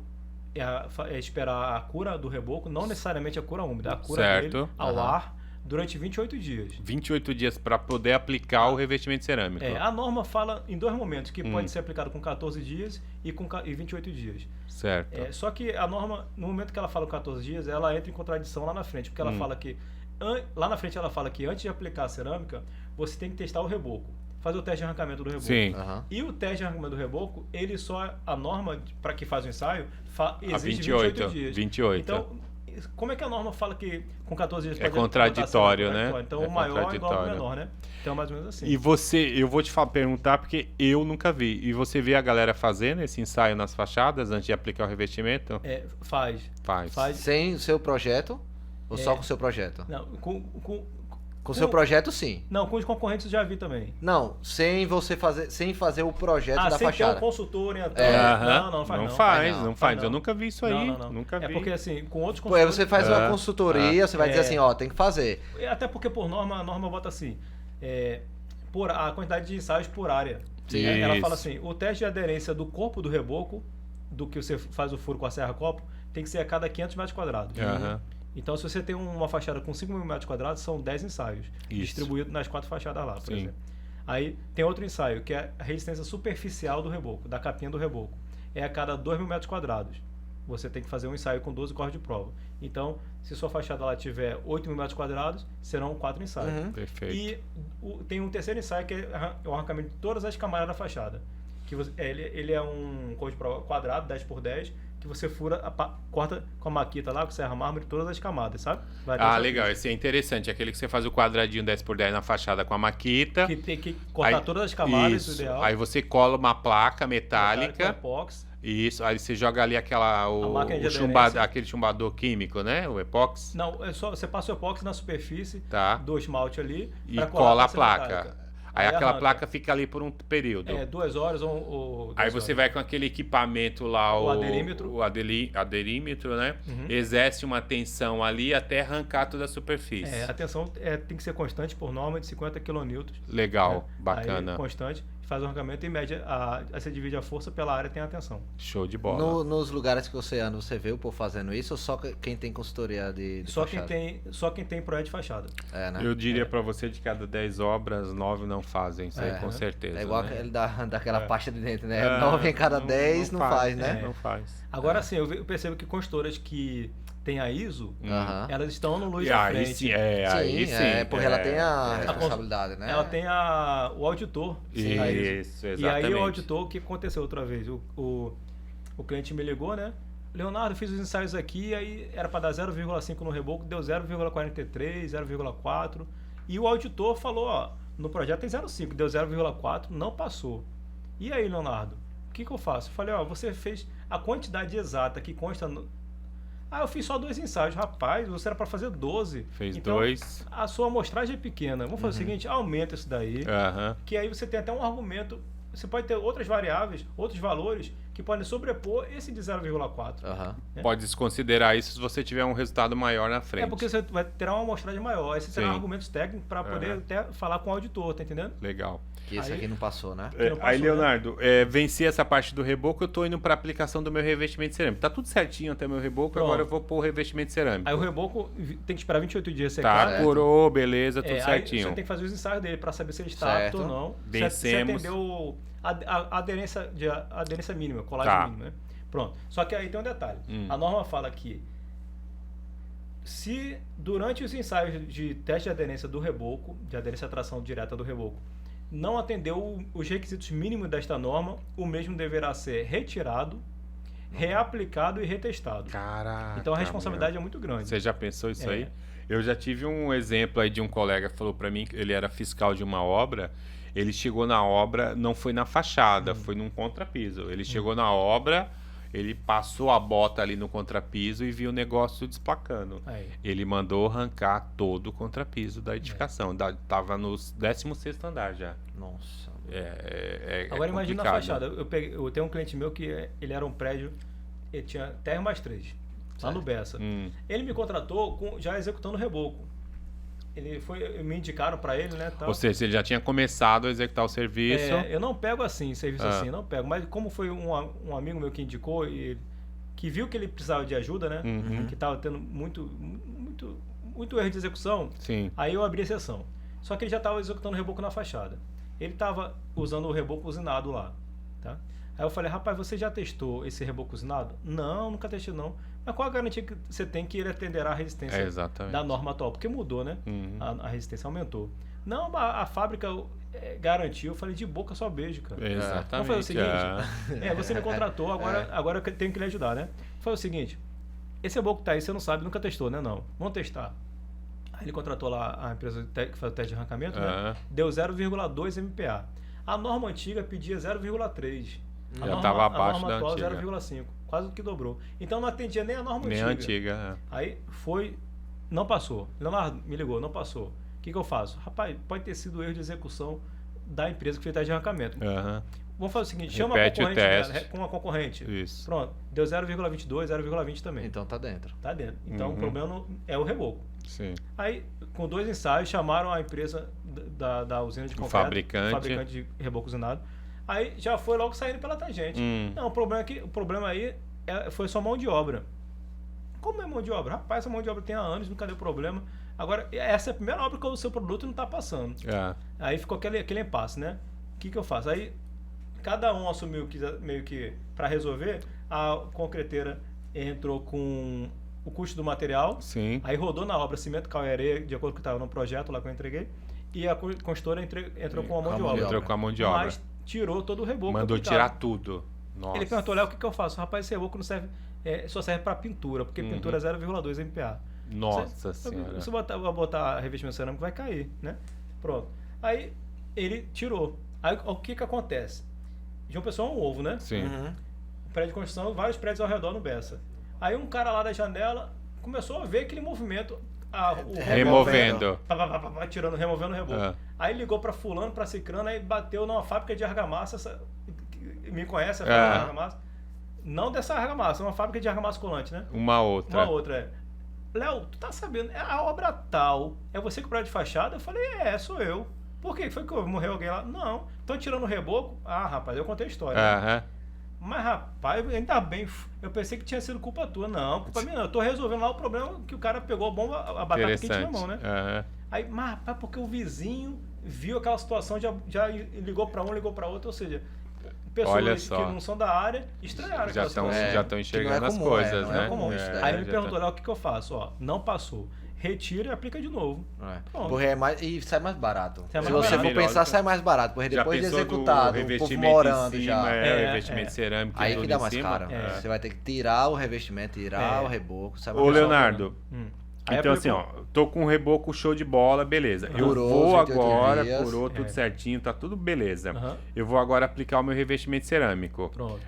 esperar a cura do reboco, não necessariamente a cura úmida, a cura Certo. dele ao Aham. ar durante 28 dias. 28 dias para poder aplicar o revestimento cerâmico. A norma fala em dois momentos, que pode ser aplicado com 14 dias e 28 dias. Certo. Só que a norma, no momento que ela fala 14 dias, ela entra em contradição lá na frente, porque ela fala que lá na frente ela fala que antes de aplicar a cerâmica, você tem que testar o reboco, fazer o teste de arrancamento do reboco. Sim. Aham. E o teste de arrancamento do reboco, ele só, a norma para que faz o ensaio, exige 28 28 dias. 28. Então, como é que a norma fala que com 14 dias É contraditório, botar acima? né? Então É o maior é igual ao contraditório. menor, né? Então mais ou menos assim. E eu vou te perguntar porque eu nunca vi. E você vê a galera fazendo esse ensaio nas fachadas antes de aplicar o revestimento? Faz. Faz. Sem o seu projeto ou só É. com o seu projeto? Não, Com o seu projeto, sim. não, com os concorrentes eu já vi também. Não, sem fazer o projeto da sem ter fachada. um consultor orientando. Não faz não. Não faz não. faz. Eu nunca vi isso aí. Não. Nunca vi. É porque assim, com outros Pô, aí consultores... você faz uma consultoria, você vai dizer assim, ó, tem que fazer. Até porque por norma, a norma bota assim, por a quantidade de ensaios por área. Sim. Ela Isso. fala assim, o teste de aderência do corpo do reboco, do que você faz o furo com a serra-copo, tem que ser a cada 500 metros quadrados. Aham. Então, se você tem uma fachada com 5 mil metros quadrados, são 10 ensaios, Isso. distribuídos nas 4 fachadas lá, por Sim. exemplo. Aí tem outro ensaio, que é a resistência superficial do reboco, da capinha do reboco. É a cada 2 mil metros quadrados. Você tem que fazer um ensaio com 12 cordas de prova. Então, se sua fachada lá tiver 8 mil metros quadrados, serão 4 ensaios. Uhum. Perfeito. E tem um terceiro ensaio, que é o arrancamento de todas as camadas da fachada. Que ele é um corda de prova quadrado, 10 por 10, que você corta com a maquita lá, com serra mármore, todas as camadas, sabe? Vai ter essa Legal. ficha. Esse é interessante. Aquele que você faz o quadradinho 10x10 na fachada com a maquita. Que tem que cortar Aí- todas as camadas, Isso. o ideal. Aí você cola uma placa Com metálica. epóxi. Isso. Aí você joga ali máquina de aquele chumbador químico, né? O epóxi. Não, é só você passa o epóxi na superfície Tá. do esmalte ali E pra cola a peça placa. metálica. Aí aquela arranca. placa fica ali por um período. 2 horas ou Aí 2 você horas. vai com aquele equipamento lá, O aderímetro. o aderímetro, né? Uhum. Exerce uma tensão ali até arrancar toda a superfície. A tensão tem que ser constante por norma de 50 kN. Legal, Aí, bacana. constante, faz o arrancamento e mede, aí você divide a força pela área, tem a tensão. Show de bola. Nos lugares que você anda, você vê o povo fazendo isso ou só quem tem consultoria de Só fachada? quem tem projeto de fachada. É, né? Eu diria pra você, de cada 10 obras, 9 não fazem isso aí, com certeza. É igual né? aquele daquela pasta de dentro, né? É, 9 em cada 10 não faz, né? Não faz. Agora sim, eu percebo que consultoras que tem a ISO, Aham. elas estão no luz E da aí frente. sim, aí sim. porque ela tem a é. responsabilidade, né? Ela tem o auditor. Isso, da ISO. exatamente. E aí o auditor, o que aconteceu outra vez? O cliente me ligou, né? Leonardo, fiz os ensaios aqui, aí era para dar 0,5 no reboco, deu 0,43, 0,4. E o auditor falou, ó, no projeto tem 0,5, deu 0,4, não passou. E aí, Leonardo, o que eu faço? Eu falei, ó, você fez a quantidade exata que consta no... eu fiz só 2 ensaios. Rapaz, você era para fazer 12. Fez então, 2. a sua amostragem é pequena. Vamos fazer o seguinte, aumenta isso daí. Aham. Que aí você tem até um argumento, você pode ter outras variáveis, outros valores que podem sobrepor esse de 0,4. Aham. Pode desconsiderar isso se você tiver um resultado maior na frente. É porque você vai ter uma amostragem maior, aí você terá Sim. argumentos técnicos para poder até falar com o auditor, tá entendendo? Legal. Que esse Aí- aqui não passou, né? não passou, Aí, né? Leonardo, venci essa parte do reboco, eu tô indo pra aplicação do meu revestimento cerâmico. Tá tudo certinho até meu reboco, Pronto. agora eu vou pôr o revestimento cerâmico. Aí o reboco tem que esperar 28 dias secar. Tá, curou, beleza, tudo Aí certinho. você tem que fazer os ensaios dele para saber se ele está Certo. apto ou não. Vencemos. Você atendeu a aderência mínima, colagem Tá. mínima, né? Pronto. Só que aí tem um detalhe. A norma fala que se durante os ensaios de teste de aderência do reboco, de aderência à tração direta do reboco, não atendeu os requisitos mínimos desta norma, o mesmo deverá ser retirado, reaplicado e retestado. Caraca. Então a responsabilidade é muito grande. Você já pensou isso É. aí? Eu já tive um exemplo aí de um colega que falou pra mim que ele era fiscal de uma obra. Ele chegou na obra, não foi na fachada, foi num contrapiso. Ele chegou na obra, ele passou a bota ali no contrapiso e viu o negócio desplacando. Aí. Ele mandou arrancar todo o contrapiso da edificação. Tava no 16º andar já. Nossa. Agora imagina a complicado. fachada. Eu tenho um cliente meu que ele era um prédio, ele tinha térreo mais 3, lá no Bessa. Ele me contratou já executando o reboco. Me indicaram para ele, né? Tal. Ou seja, ele já tinha começado a executar o serviço. Eu não pego assim, serviço assim, não pego. Mas como foi um amigo meu que indicou, que viu que ele precisava de ajuda, né? Que estava tendo muito erro de execução, Sim. aí eu abri a exceção. Só que ele já estava executando o reboco na fachada. Ele estava usando o reboco usinado lá, tá? Aí eu falei, rapaz, você já testou esse reboco usinado? Não, nunca testei não. Mas qual a garantia que você tem que ele atenderá a resistência Exatamente. da norma atual? Porque mudou, né? A resistência aumentou. Não, a fábrica garantiu. Eu falei, de boca só beijo, cara. Exatamente. Vamos fazer o seguinte. Você me contratou, agora eu tenho que lhe ajudar, né? Foi o seguinte. esse reboco tá aí, você não sabe, nunca testou, né? Não. Vamos testar. Aí ele contratou lá a empresa que faz o teste de arrancamento, né? Deu 0,2 MPa. A norma antiga pedia 0,3. Já estava abaixo da atual, antiga. 0,5. Quase que dobrou. Então não atendia nem a norma Nem antiga. antiga. Aí foi, não passou. Leonardo me ligou, não passou. O que eu faço? Rapaz, pode ter sido erro de execução da empresa que fez o teste de arrancamento. Vamos fazer o seguinte, chama Repete a o concorrente, teste. com a concorrente. Isso. Pronto, deu 0,22, 0,20 também. Então tá dentro. Tá dentro. Então Uhum. o problema é o reboco. Sim. Aí, com 2 ensaios, chamaram a empresa da usina de O concreto, fabricante. de reboco usinado. Aí já foi logo saindo pela tangente. Não, o problema aí foi só mão de obra. Como é mão de obra? Rapaz, essa mão de obra tem há anos, nunca deu problema. Agora, essa é a primeira obra que o seu produto não está passando. Aí ficou aquele impasse, né? O que eu faço? Aí, cada um assumiu meio que para resolver, a concreteira entrou com o custo do material, Sim. aí rodou na obra cimento, cal e areia, de acordo com o que estava no projeto lá que eu entreguei, e a consultora entrou com a mão de obra. Entrou com a mão de obra. Mas tirou todo o reboco. Mandou aplicado. tirar tudo. Nossa. Ele perguntou, Léo, o que eu faço? Rapaz, esse reboco não serve, só serve para pintura, porque pintura é 0,2 MPa. Nossa senhora. Se botar revestimento cerâmico, vai cair, né? Pronto. Aí ele tirou. Aí o que acontece? João Pessoa é um ovo, né? Sim. Prédio de construção, vários prédios ao redor no Bessa. Aí um cara lá da janela começou a ver aquele movimento. Removendo. Tirando, removendo o reboco. Aí ligou pra fulano, pra cicrano, aí bateu numa fábrica de argamassa. Me conhece a fábrica de argamassa? Não dessa argamassa, uma fábrica de argamassa colante, né? Uma outra. Léo, tu tá sabendo, a obra tal, é você que é o prédio de fachada? Eu falei, sou eu. Por quê? Foi que morreu alguém lá? Não. Estão tirando o reboco? Ah, rapaz, eu contei a história. Né? Mas, rapaz, ainda bem, eu pensei que tinha sido culpa tua. Não, culpa minha não. Eu tô resolvendo lá o problema que o cara pegou a bomba, a batata quente na mão, né? Aí, mas, rapaz, porque o vizinho viu aquela situação, já ligou pra um, ligou pra outro, ou seja, pessoas que não são da área estranharam. Já estão enxergando as coisas, né? Não é comum. Aí ele me perguntou, Léo, o que eu faço? Ó, não passou. Retira e aplica de novo. Porque e sai mais barato. Sai mais Se você barato. for pensar, sai mais barato. Porque depois de executado, o povo morando já. O revestimento cerâmico. Aí que dá mais cima. caro. Você vai ter que tirar o revestimento, tirar o reboco. Sai mais Ô, caro. Leonardo, então assim, ó, tô com um reboco show de bola, beleza. Eu Curou, vou 28 agora, dias. curou tudo certinho, tá tudo beleza. Eu vou agora aplicar o meu revestimento cerâmico. Pronto.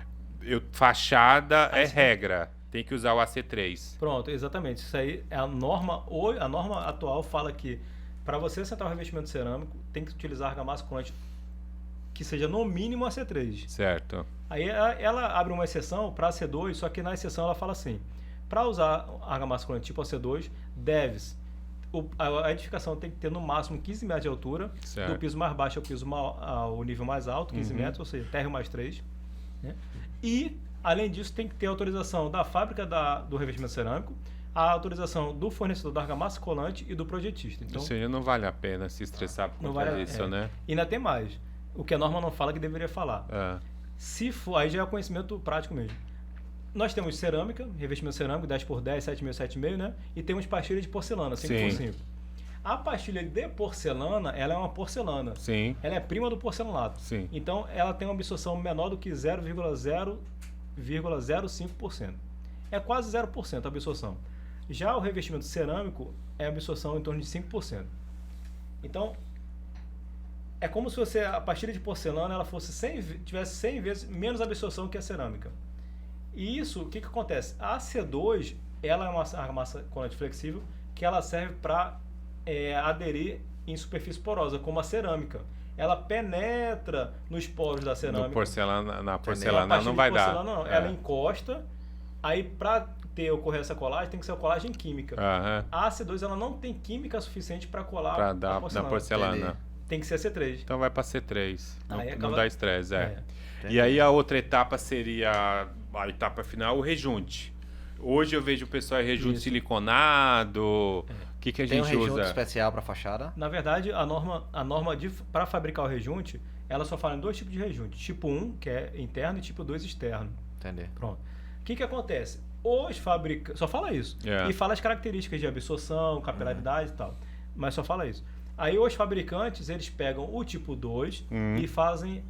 Fachada é regra. Tem que usar o AC3. Pronto, exatamente. Isso aí é a norma. A norma atual fala que para você assentar o revestimento cerâmico, tem que utilizar argamassa colante que seja no mínimo AC3. Certo. Aí ela abre uma exceção para AC2, só que na exceção ela fala assim: para usar argamassa colante tipo AC2, a edificação tem que ter no máximo 15 metros de altura, certo. do piso mais baixo ao nível mais alto, 15 metros, ou seja, térreo mais 3. Né? E além disso, tem que ter autorização da fábrica do revestimento cerâmico, a autorização do fornecedor da argamassa colante e do projetista. Então, ou seja, não vale a pena se estressar por conta disso, né? E ainda tem mais. O que a norma não fala que deveria falar. Se for, aí já é conhecimento prático mesmo. Nós temos cerâmica, revestimento cerâmico, 10x10, 7,5, 7,5, né? E temos pastilha de porcelana, 5x5. A pastilha de porcelana, ela é uma porcelana. Sim. Ela é prima do porcelanato. Sim. Então, ela tem uma absorção menor do que 0,05%. É quase 0% a absorção. Já o revestimento cerâmico é a absorção em torno de 5%. Então, é como se a pastilha de porcelana ela tivesse 100 vezes menos absorção que a cerâmica. E isso, o que acontece? A C2, ela é uma argamassa colante flexível que ela serve para aderir em superfície porosa, como a cerâmica. Ela penetra nos poros da cerâmica. Na porcelana não vai dar. Não. Ela encosta, aí para ocorrer essa colagem, tem que ser a colagem química. A AC2 ela não tem química suficiente para colar na porcelana. Tem que ser a C3. Então vai para C3. Não dá estresse, Entendi. E aí a outra etapa seria a etapa final, o rejunte. Hoje eu vejo o pessoal rejunte siliconado. O que a gente usa? Tem um rejunte especial para fachada? Na verdade, a norma para fabricar o rejunte, ela só fala em 2 tipos de rejunte. Tipo 1, que é interno, e tipo 2, externo. Entendi. Pronto. O que acontece? Os fabricantes... Só fala isso. E fala as características de absorção, capilaridade e tal. Mas só fala isso. Aí os fabricantes, eles pegam o tipo 2 e fazem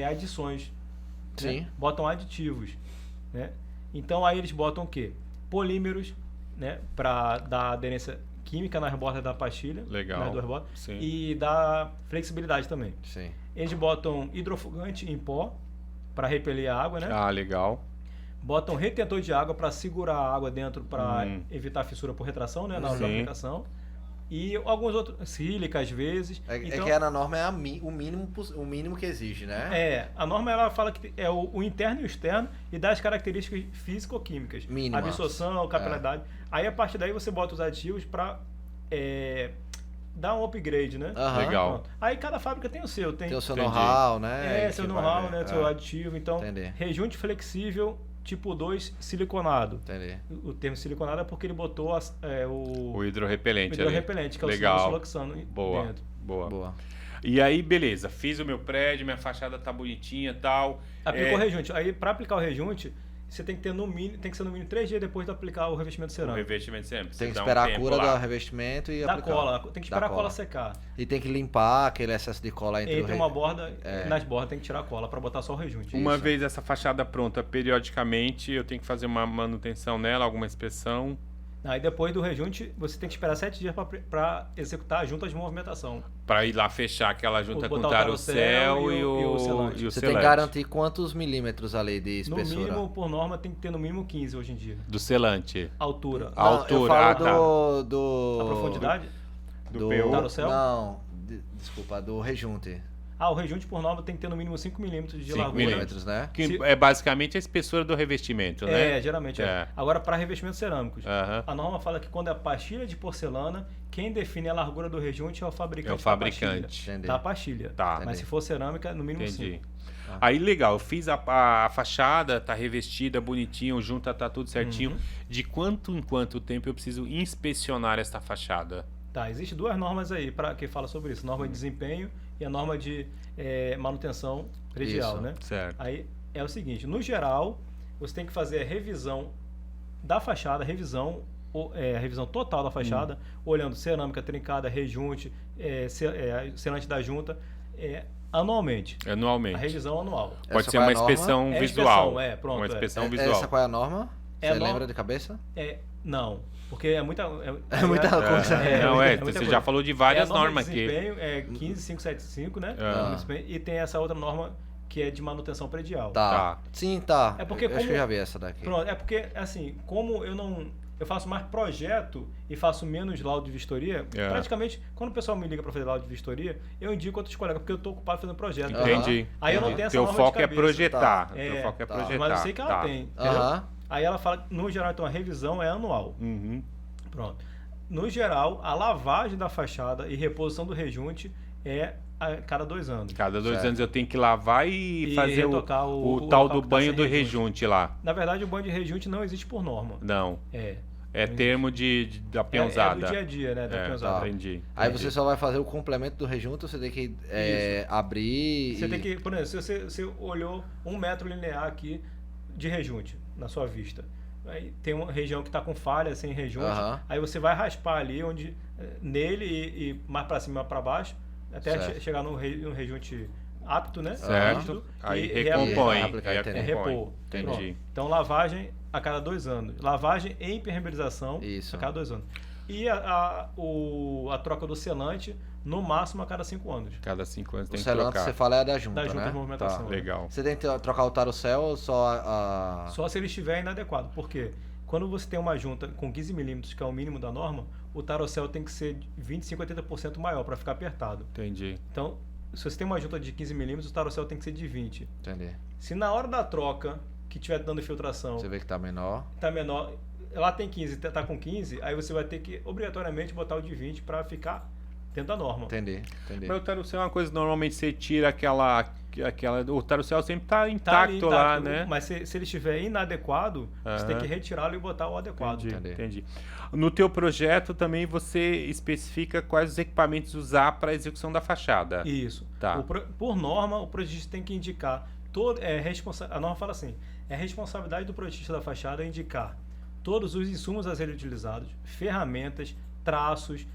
adições. Sim. Né? Botam aditivos. Né? Então aí eles botam o quê? polímeros, né, para dar aderência química nas bordas da pastilha, Legal. nas duas bordas, Sim. e dar flexibilidade também. Sim. Eles botam hidrofugante em pó para repelir a água, né? Ah, legal. Botam retentor de água para segurar a água dentro para Hum. evitar fissura por retração, né, na hora da Sim. aplicação. E alguns outros, sílica às vezes. É Então, que na norma é o mínimo que exige, né? a norma ela fala que é o interno e o externo e dá as características físico-químicas. Mínimas. Absorção, capilaridade. Aí a partir daí você bota os aditivos para dar um upgrade, né? Aham. Legal. Pronto. Aí cada fábrica tem o seu. Tem o seu Entendi. know-how, né? seu Que know-how, vai- né? Seu aditivo. Então, Entendi. rejunte flexível tipo 2 siliconado. Entendi. O termo siliconado é porque ele botou o O hidrorrepelente ali. hidrorrepelente, que é Legal. o siloxano Boa. dentro. Boa. Boa. E aí, beleza. Fiz o meu prédio, minha fachada tá bonitinha e tal. Aplicou o rejunte. Aí, para aplicar o rejunte, você tem que ter tem que ser no mínimo 3 dias depois de aplicar o revestimento O cerâmico. revestimento sempre. Tem que Você dá um esperar a tempo cura lá. do revestimento e Da aplicar. cola. Tem que Da esperar a cola secar. E tem que limpar aquele excesso de cola entre, Entre uma borda, É. nas bordas tem que tirar a cola para botar só o rejunte. Uma Isso. vez essa fachada pronta, periodicamente, eu tenho que fazer uma manutenção nela, alguma inspeção. Aí depois do rejunte, você tem que esperar 7 dias para executar a junta de movimentação. Pra ir lá fechar aquela junta com Botar o o tarossel tarossel e o selante. Você tem selante. que garantir quantos milímetros ali de No espessura? mínimo, por norma, tem que ter no mínimo 15 hoje em dia. Do selante. Altura. A Não, altura, eu falo tá. do... A profundidade? Do PU? Tarossel? Não, desculpa, do rejunte. O rejunte por norma tem que ter no mínimo 5 milímetros de 5 largura. Milímetros, né? Que Se- é basicamente a espessura do revestimento, né? Geralmente é. É. Agora, para revestimentos cerâmicos, Aham. a norma fala que quando é pastilha de porcelana, quem define a largura do rejunte é o fabricante. É o fabricante. Entendi. Da pastilha. Tá. Mas Entendi. se for cerâmica, no mínimo Entendi. 5. Aí, legal, eu fiz a fachada, tá revestida, bonitinho, junta tá tudo certinho. Uhum. De quanto em quanto tempo eu preciso inspecionar esta fachada? Tá, existem duas normas aí que fala sobre isso. Norma de desempenho e a norma de manutenção predial, Isso. né? Certo. Aí é o seguinte, no geral, você tem que fazer a revisão da fachada, a revisão total da fachada, olhando cerâmica trincada, rejunte, selante da junta, anualmente. Anualmente. A revisão anual. Pode Essa ser qual uma é a norma? inspeção É a visual. inspeção, pronto, uma inspeção Essa visual. qual é a norma? É Você a norma- lembra de cabeça? Não, porque é muita... É muita coisa. Não, muita você coisa. já falou de várias a norma normas de aqui. desempenho é 15575, né? Ah. Norma de desempenho, e tem essa outra norma que é de manutenção predial. Tá. Tá. Sim, tá. É porque eu acho como- que eu já vi essa daqui. Pronto, é porque, assim, como eu faço mais projeto e faço menos laudo de vistoria, É. praticamente, quando o pessoal me liga para fazer laudo de vistoria, eu indico outros colegas, porque eu estou ocupado fazendo projeto. Entendi. Aí eu não entendi. tenho essa Teu norma de foco é cabeça. projetar. Tá. Teu foco é Tá. projetar. Mas eu sei que ela Tá. tem, entendeu? Aham. Aí ela fala, no geral, então, a revisão é anual. Uhum. Pronto. No geral, a lavagem da fachada e reposição do rejunte é a cada 2 anos. Cada 2 Certo. anos eu tenho que lavar e fazer retocar o o tal local do que tá banho sem do rejunte. rejunte lá. Na verdade, o banho de rejunte não existe por norma. Não. É Não termo da É peãozada. do dia a dia, né? Da É, peãozada. tá. Entendi. Aí entendi. você só vai fazer o complemento do rejunto, você tem que abrir Você e... tem que, por exemplo, se você olhou 1 metro linear aqui de rejunte na sua vista. Aí tem uma região que está com falha, sem rejunte. Aham. Aí você vai raspar ali nele e mais para cima e para baixo, até Certo. chegar no rejunte apto, né? Certo. Rígido, Aí e recompõe. reaplicar, entendi. repor. Entendi. Pronto. Então, lavagem a cada 2 anos. Lavagem e impermeabilização Isso. a cada 2 anos. E a troca do selante, no máximo, a cada 5 anos. Cada 5 anos O tem que selante trocar. você fala é da junta, Da junta né? de movimentação. Tá. Legal. Você tem que trocar o tarossel ou só a... Só se ele estiver inadequado. Por quê? Quando você tem uma junta com 15 milímetros, que é o mínimo da norma, o tarossel tem que ser 25% a 80% maior para ficar apertado. Entendi. Então, se você tem uma junta de 15 milímetros, o tarossel tem que ser de 20. Entendi. Se na hora da troca, que estiver dando infiltração, Você vê que tá menor. tá menor, lá tem 15, tá com 15, aí você vai ter que obrigatoriamente botar o de 20 para ficar dentro da norma. Entendi. Mas o tarossel é uma coisa, normalmente você tira aquela o tarossel sempre tá Tá intacto, ali lá, intacto, né? Mas se ele estiver inadequado, você tem Aham. que retirá-lo e botar o adequado. Entendi, Entendi. entendi. No teu projeto também você especifica quais os equipamentos usar para a execução da fachada. Isso. Tá. Por norma, o projetista tem que indicar a norma fala assim: é responsabilidade do projetista da fachada indicar todos os insumos a serem utilizados, ferramentas, traços,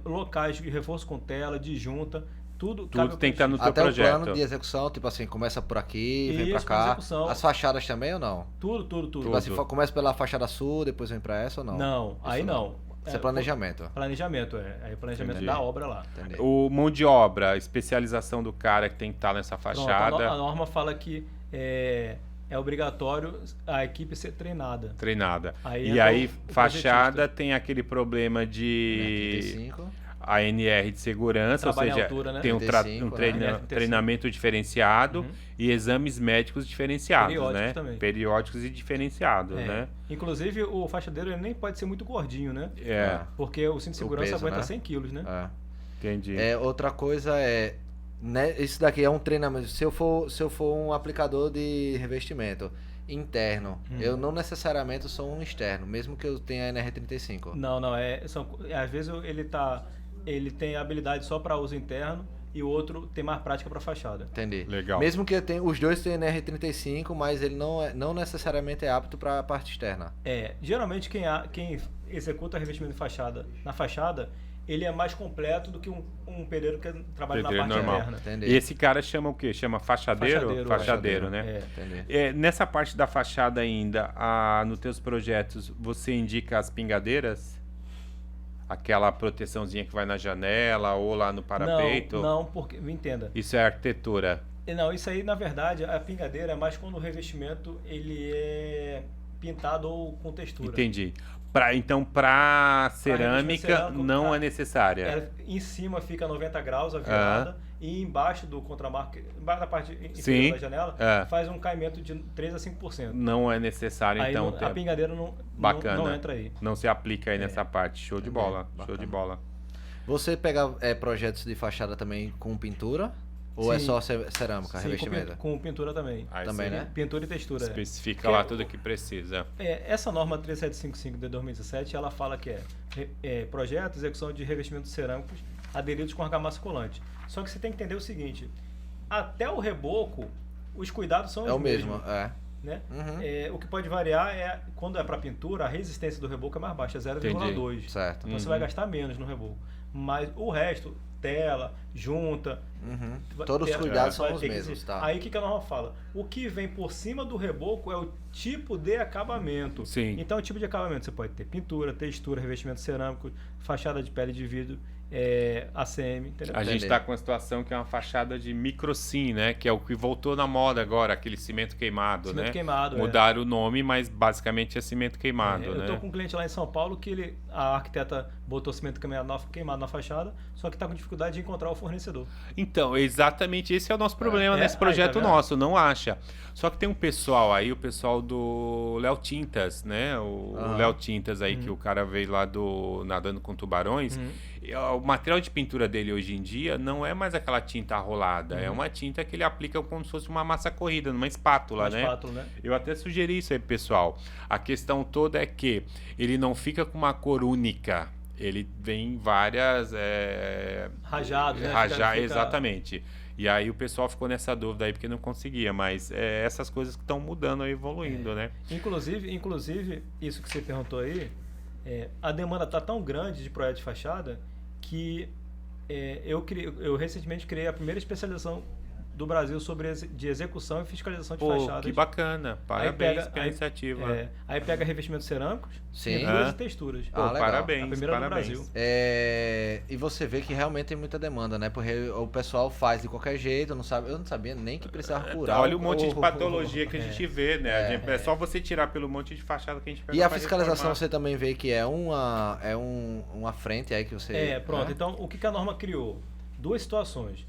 locais de reforço com tela, de junta, Tudo Tudo tem que estar no teu Até projeto. o plano de execução, tipo assim, começa por aqui, vem pra Isso, cá. execução. As fachadas também ou não? Tudo. Tipo assim, começa pela fachada sul, depois vem pra essa ou não? Não, aí não. Isso é planejamento. Planejamento, Aí o planejamento Entendi. da obra lá. Entendi. O mão de obra, a especialização do cara que tem que estar nessa Pronto, fachada. a norma fala que é obrigatório a equipe ser treinada. Treinada. Aí E entra aí, o fachada projetista. tem aquele problema de 35. ANR de segurança, ou Trabalho em seja, altura, né? tem um 35, né? treinamento diferenciado e exames médicos diferenciados, Periódicos né? também. Periódicos e diferenciados, É. né? Inclusive, o fachadeiro ele nem pode ser muito gordinho, né? É, Porque o cinto de segurança peso, aguenta né? 100 quilos, né? entendi. Outra coisa né, isso daqui é um treinamento. Se eu for um aplicador de revestimento interno, eu não necessariamente sou um externo, mesmo que eu tenha NR35. Não, às vezes ele tem habilidade só para uso interno e o outro tem mais prática para fachada. Entendi. Legal. Mesmo que os dois tenham NR35, mas ele não necessariamente é apto para a parte externa. Geralmente quem executa revestimento de fachada na fachada, ele é mais completo do que um pedreiro que trabalha Pedreiro na parte normal. interna. Entendi. E esse cara chama o quê? Chama fachadeiro? Fachadeiro, né? Entendi. Nessa parte da fachada ainda, nos teus projetos, você indica as pingadeiras? Aquela proteçãozinha que vai na janela ou lá no parapeito? Não, porque, me entenda. Isso é arquitetura. Não, isso aí, na verdade, a pingadeira é mais quando o revestimento ele é pintado ou com textura. Entendi. Então, para cerâmica, cerâmico, não é necessária. Em cima fica 90 graus a virada e embaixo do contramarco, embaixo da parte Sim. inferior da janela, faz um caimento de 3 a 5%. Não é necessário, Aí então. a pingadeira Bacana. não entra aí. Não se aplica aí nessa parte. Show de bola. Bacana. Show de bola. Você pega projetos de fachada também com pintura? Ou é Sim. só cerâmica, Sim, revestimento? com pintura também. Aí Também, você né? Pintura e textura. especifica lá tudo que precisa. Essa norma 3755 de 2017, ela fala que projeto, execução de revestimentos cerâmicos aderidos com argamassa colante. Só que você tem que entender o seguinte, até o reboco, os cuidados são os É o mesmos. mesmo, é. Né? Uhum. O que pode variar quando é para pintura, a resistência do reboco é mais baixa, é 0,2. Certo. Então você vai gastar menos no reboco. Mas o resto, tela, junta... Uhum. Todos os cuidados são os mesmos, tá? Aí o que a norma fala? O que vem por cima do reboco é o tipo de acabamento. Sim. Então, o tipo de acabamento você pode ter pintura, textura, revestimento cerâmico, fachada de pele de vidro, ACM, entendeu? A gente Entendi. está com uma situação que é uma fachada de microcim, né? Que é o que voltou na moda agora, aquele cimento queimado, Cimento né? queimado, Mudaram o nome, mas basicamente é cimento queimado, Eu né? tô com um cliente lá em São Paulo que a arquiteta botou cimento queimado na fachada, só que está com dificuldade de encontrar o fornecedor. Então, exatamente esse é o nosso problema nesse Aí, projeto tá vendo? nosso, não acha. Só que tem um pessoal aí, o pessoal do Léo Tintas, né? O Léo Tintas aí, que o cara veio lá do Nadando com Tubarões. E, o material de pintura dele hoje em dia não é mais aquela tinta arrolada, é uma tinta que ele aplica como se fosse uma massa corrida, numa espátula, Uma né? espátula, né? Eu até sugeri isso aí, pessoal. A questão toda é que ele não fica com uma cor única. Ele vem em várias... Rajados, né? Rajar, Fica- exatamente. E aí o pessoal ficou nessa dúvida aí porque não conseguia, mas essas coisas que estão mudando e evoluindo, né? Inclusive, isso que você perguntou aí, a demanda está tão grande de projeto de fachada que eu recentemente criei a primeira especialização do Brasil de execução e fiscalização de Pô, fachadas. que bacana. Parabéns pela aí- iniciativa. Aí pega revestimentos cerâmicos, Sim. pinturas Ah. e texturas. Pô, legal. parabéns, A primeira do parabéns. Brasil. E você vê que realmente tem muita demanda, né? Porque o pessoal faz de qualquer jeito, eu não sabia nem que precisava curar. Olha o monte de patologia que a gente vê, né? É. É só você tirar pelo monte de fachada que a gente pega E a pra fiscalização reformar. você também vê que é uma frente aí que você... Pronto. né? Então, o que a norma criou? Duas situações.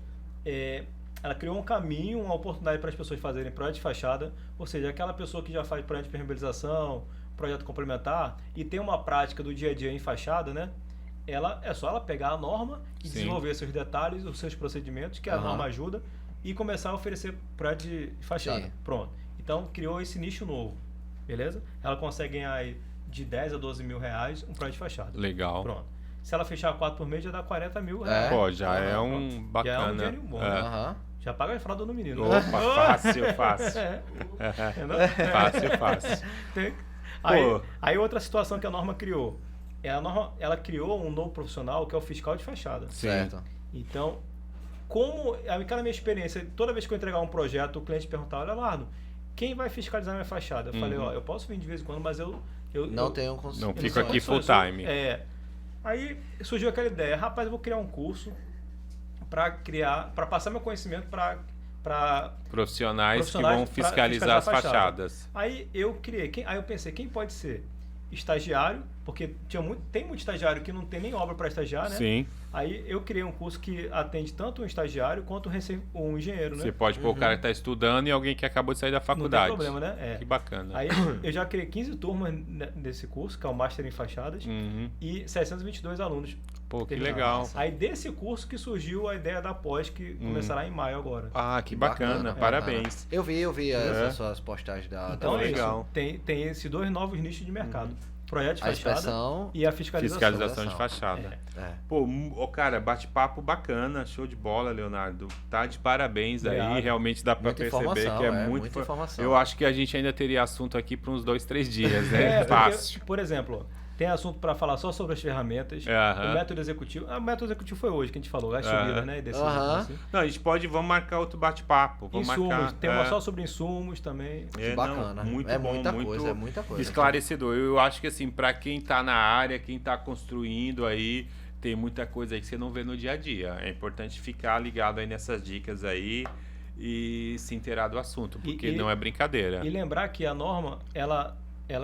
Ela criou um caminho, uma oportunidade para as pessoas fazerem projeto de fachada, ou seja, aquela pessoa que já faz projeto de permeabilização, projeto complementar, e tem uma prática do dia a dia em fachada, né? É só ela pegar a norma e Sim. desenvolver seus detalhes, os seus procedimentos, que a Aham. norma ajuda, e começar a oferecer projeto de fachada. Sim. Pronto. Então, criou esse nicho novo, beleza? Ela consegue ganhar aí de 10 a 12 mil reais um projeto de fachada. Legal. Pronto. Se ela fechar 4 por mês, já dá 40 mil reais. Pô, já é Pronto. um Já é um bacana. dinheirinho bom, É. né? Aham. Já paga a fralda no menino. Opa, fácil, fácil. Entendeu? Fácil, fácil. Tem- Pô. Aí outra situação que a norma criou. Ela criou um novo profissional que é o fiscal de fachada. Sim. Certo. Então, como aquela minha experiência, toda vez que eu entregar um projeto, o cliente perguntava, Leonardo, quem vai fiscalizar minha fachada? Eu falei, ó, eu posso vir de vez em quando, mas eu Não tenho Não condições. fico aqui full time. Aí surgiu aquela ideia, rapaz, eu vou criar um curso para passar meu conhecimento para Profissionais que vão pra fiscalizar as a fachada. fachadas. Aí eu pensei, quem pode ser? Estagiário, porque tem muito estagiário que não tem nem obra para estagiar, né? Sim. Aí eu criei um curso que atende tanto um estagiário quanto um engenheiro, né? Você pode pôr o cara que está estudando e alguém que acabou de sair da faculdade. Não tem problema, né? Que bacana. Aí eu já criei 15 turmas desse curso, que é o Master em Fachadas, e 622 alunos. Pô, que terminaram. legal. Aí desse curso que surgiu a ideia da pós, que começará em maio agora. Ah, que bacana. Parabéns. Eu vi as suas postagens da Então é legal. isso. Tem esses 2 novos nichos de mercado. Projeto de A fachada inspeção e a fiscalização. Fiscalização de fachada. Pô, cara, bate-papo bacana, show de bola, Leonardo. Tá de parabéns Obrigado. aí, realmente dá pra Muita perceber informação, que é muita informação. Eu acho que a gente ainda teria assunto aqui para uns 2, 3 dias, né? Porque, Fácil. por exemplo, tem assunto para falar só sobre as ferramentas, o método executivo. O método executivo foi hoje que a gente falou, as subidas, né? E descidas, assim. Não, a gente vamos marcar outro bate-papo. Insumos, marcar, tem uma só sobre insumos também. Que bacana. Muito é bom, muita muito coisa, é muita coisa. esclarecedor. Eu acho que assim, para quem tá na área, quem tá construindo aí, tem muita coisa aí que você não vê no dia a dia. É importante ficar ligado aí nessas dicas aí e se inteirar do assunto, porque não é brincadeira. E lembrar que a norma, ela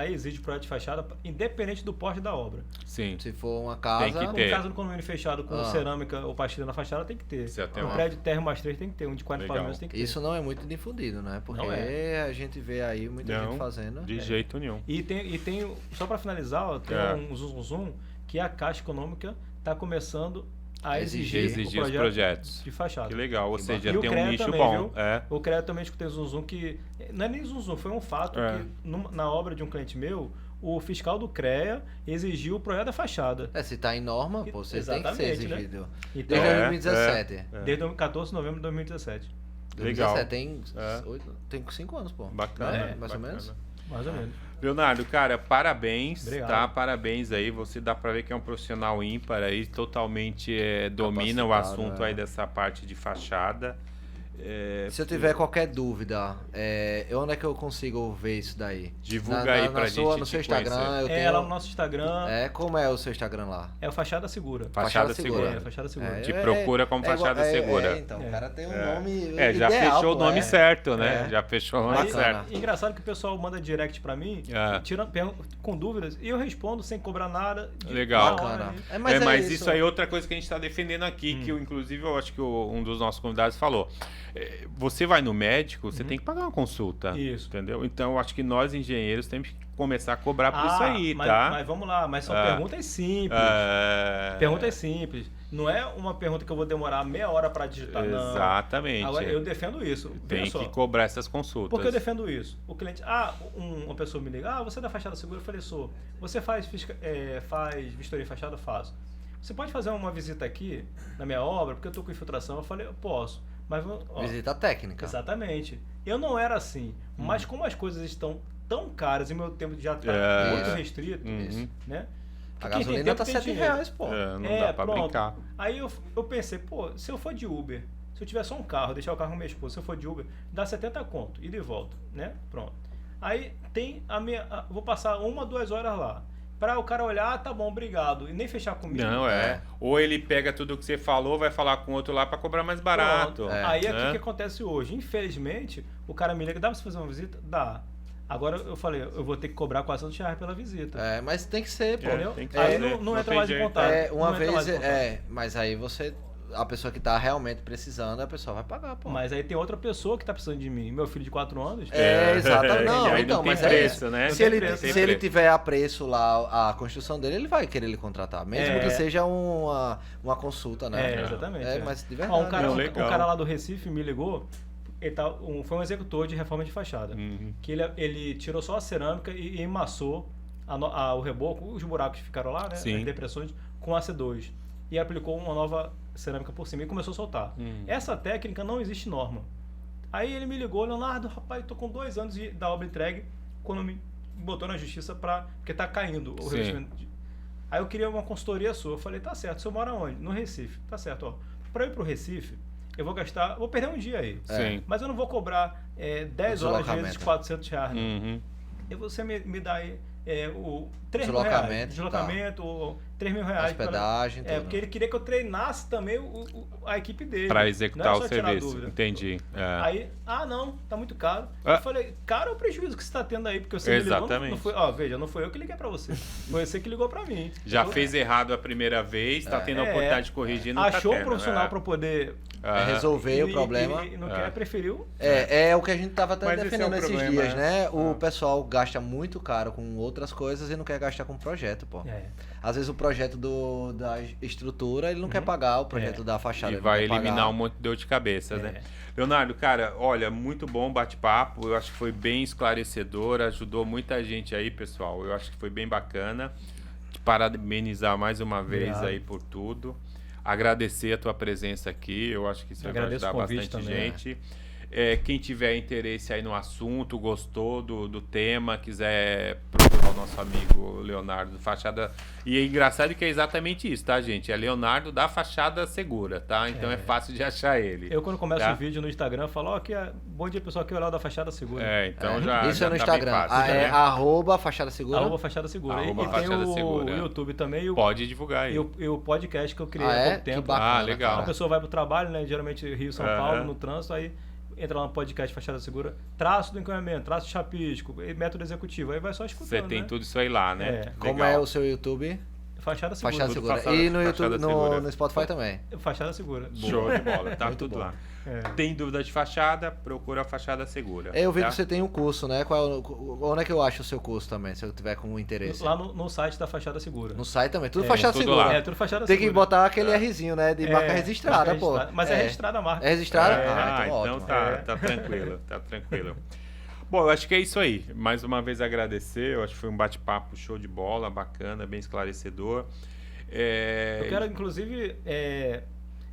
exige projeto de fachada independente do porte da obra. Sim. Se for uma casa... Tem que ter. Um caso no condomínio fechado com cerâmica ou pastilha na fachada tem que ter. Um prédio térreo mais 3 tem que ter, um de 40 pavimentos tem que ter. Isso não é muito difundido, né? Porque a gente vê aí muita gente fazendo. De jeito nenhum. E tem só para finalizar, ó, tem um zoom que a Caixa Econômica está começando a exigir os projetos de fachada. Que legal, ou seja, e tem um nicho também, bom. O CREA também escutei zoom que... Não é nem zoom, foi um fato que na obra de um cliente meu, o fiscal do CREA exigiu o projeto da fachada. Se tá em norma, pô, você tem que ser exigido. Né? Então, desde 2017. Desde 14 de novembro de 2017. Legal. 2017 tem 5 anos, pô. Bacana. Mais ou menos? Mais ou menos. Leonardo, cara, parabéns. Obrigado. Tá? Parabéns aí. Você dá pra ver que é um profissional ímpar aí, totalmente domina o assunto aí dessa parte de fachada. Se eu tiver qualquer dúvida, onde é que eu consigo ver isso daí? Divulga aí pra gente. No seu Instagram, eu tenho... lá no nosso Instagram. Como é o seu Instagram lá? É o Fachada Segura. Fachada Segura. Fachada Segura. Te procura como Fachada Segura. Então, o cara tem um nome já ideal, fechou o nome certo, né? Já fechou o nome Aí, certo. Engraçado que o pessoal manda direct pra mim, com dúvidas, e eu respondo sem cobrar nada. Legal. Bacana. Mas isso aí é outra coisa que a gente tá defendendo aqui, que inclusive eu acho que um dos nossos convidados falou. Você vai no médico, você tem que pagar uma consulta. Isso. Entendeu? Então, eu acho que nós, engenheiros, temos que começar a cobrar por isso aí, tá? Mas vamos lá, mas são perguntas simples. Perguntas simples. Não é uma pergunta que eu vou demorar meia hora para digitar, não. Exatamente. Agora, eu defendo isso. Tem que cobrar essas consultas. Por que eu defendo isso? O cliente... uma pessoa me liga, você é da Fachada Segura? Eu falei, sou. Você faz vistoria em fachada? Faço. Você pode fazer uma visita aqui na minha obra, porque eu tô com infiltração? Eu falei, eu posso. Mas, visita técnica. Exatamente. Eu não era assim, mas como as coisas estão tão caras e meu tempo já está muito restrito, né? A gasolina tá R$7, pô. Não dá pra brincar. Aí eu pensei, se eu for de Uber, se eu tiver só um carro, deixar o carro com minha esposa, se eu for de Uber, dá 70 conto, ida e volta, né? Pronto. Aí tem vou passar 1 ou 2 horas lá. Pra o cara olhar, tá bom, obrigado. E nem fechar comigo. Não, Ou ele pega tudo que você falou, vai falar com outro lá pra cobrar mais barato. Aí o que acontece hoje? Infelizmente, o cara me liga, dá pra você fazer uma visita? Dá. Agora eu falei, eu vou ter que cobrar R$400 pela visita. Mas tem que ser, pô. Entendeu? Tem que aí fazer. não entra mais em contato. Mas aí a pessoa que tá realmente precisando, a pessoa vai pagar, pô. Mas aí tem outra pessoa que tá precisando de mim. Meu filho de 4 anos. Exatamente. Não, então, mas tem preço, né? Se ele tiver a preço lá a construção dele, ele vai querer lhe contratar. Mesmo que seja uma consulta, né? Exatamente. Mas de verdade. Um cara lá do Recife me ligou. Foi um executor de reforma de fachada. Que ele tirou só a cerâmica e emassou o reboco, os buracos que ficaram lá, né? As depressões, com AC2. E aplicou uma nova cerâmica por cima e começou a soltar. Essa técnica não existe norma. Aí ele me ligou, Leonardo, rapaz, tô com 2 anos da obra entregue, quando me botou na justiça porque tá caindo o revestimento. Aí eu queria uma consultoria sua. Eu falei, tá certo, o senhor mora onde? No Recife. Tá certo, ó. Pra eu ir pro Recife, eu vou perder um dia aí. Sim. Mas eu não vou cobrar 10 horas vezes Deslocamento. R$400, né? Uhum. E você me dá aí o Deslocamento, deslocamento, ou R$3.000. Hospedagem, tudo. Porque ele queria que eu treinasse também a equipe dele. Para Não executar era o só tirar serviço. dúvida. Entendi. É. Aí, não, tá muito caro. Ah. Eu falei, cara, o prejuízo que você tá tendo aí, porque você me ligou, Exatamente. não foi, veja, não foi eu que liguei pra você. Foi você que ligou pra mim. Já Eu- fez errado a primeira vez, tá tendo a oportunidade de corrigir, não Achou tá um tendo, profissional né? pra poder Resolver o problema. e não quer, preferiu. É o que a gente tava até Mas esse defendendo é o esses problema, dias, né? O Ah. pessoal gasta muito caro com outras coisas e não quer gastar com projeto, pô. Às vezes o projeto da estrutura, ele não quer pagar o projeto da fachada. E ele vai não quer eliminar pagar. um monte de dor de cabeça, É. né? Leonardo, cara, olha, muito bom o bate-papo. Eu acho que foi bem esclarecedor, ajudou muita gente aí, pessoal. Eu acho que foi bem bacana. Te parabenizar mais uma vez Obrigado. aí por tudo. Agradecer a tua presença aqui. Eu acho que isso vai Agradeço ajudar o convite bastante também, gente. Quem tiver interesse aí no assunto, gostou do tema, quiser procurar o nosso amigo Leonardo Fachada. E é engraçado que é exatamente isso, tá, gente? É Leonardo da Fachada Segura, tá? Então é fácil de achar ele. Eu, quando começo Tá? o vídeo no Instagram, eu falo, bom dia, pessoal, aqui é o Léo da Fachada Segura. Então É. já. Isso já é no tá bem Instagram. fácil, É né? arroba Fachada Segura. Arroba Fachada Segura. Arroba e tem Fachada o Segura. YouTube também e o, Pode divulgar aí. e o podcast que eu criei Ah, há é? pouco tempo. Que bacana, legal. A cara. pessoa vai pro trabalho, né? Geralmente Rio, São Aham. Paulo, no trânsito, aí entra lá no podcast Fachada Segura, traço do encaminhamento, traço chapisco, método executivo, aí vai só escutando, Você tem né? tudo isso aí lá, né? Como Legal. é o seu YouTube? Fachada Segura. Fachada Tudo Segura. Fachada- E no Fachada YouTube, Segura. no Spotify também. Fachada Segura. Show de bola, tá Muito tudo bom. lá. É. Tem dúvida de fachada? Procura a Fachada Segura. Eu vi tá? que você tem um curso, né? Onde é que eu acho o seu curso também, se eu tiver com interesse? Lá no site da Fachada Segura. No site também, tudo É, Fachada tudo Segura. lá. É, tudo Fachada Tem que Segura. botar aquele Rzinho, né? De marca registrada, marca pô. registrada. Mas é registrada a marca. É registrada? Ah, então então ótimo. tá tranquilo, tá tranquilo. Bom, eu acho que é isso aí. Mais uma vez agradecer. Eu acho que foi um bate-papo show de bola, bacana, bem esclarecedor. Eu quero, inclusive,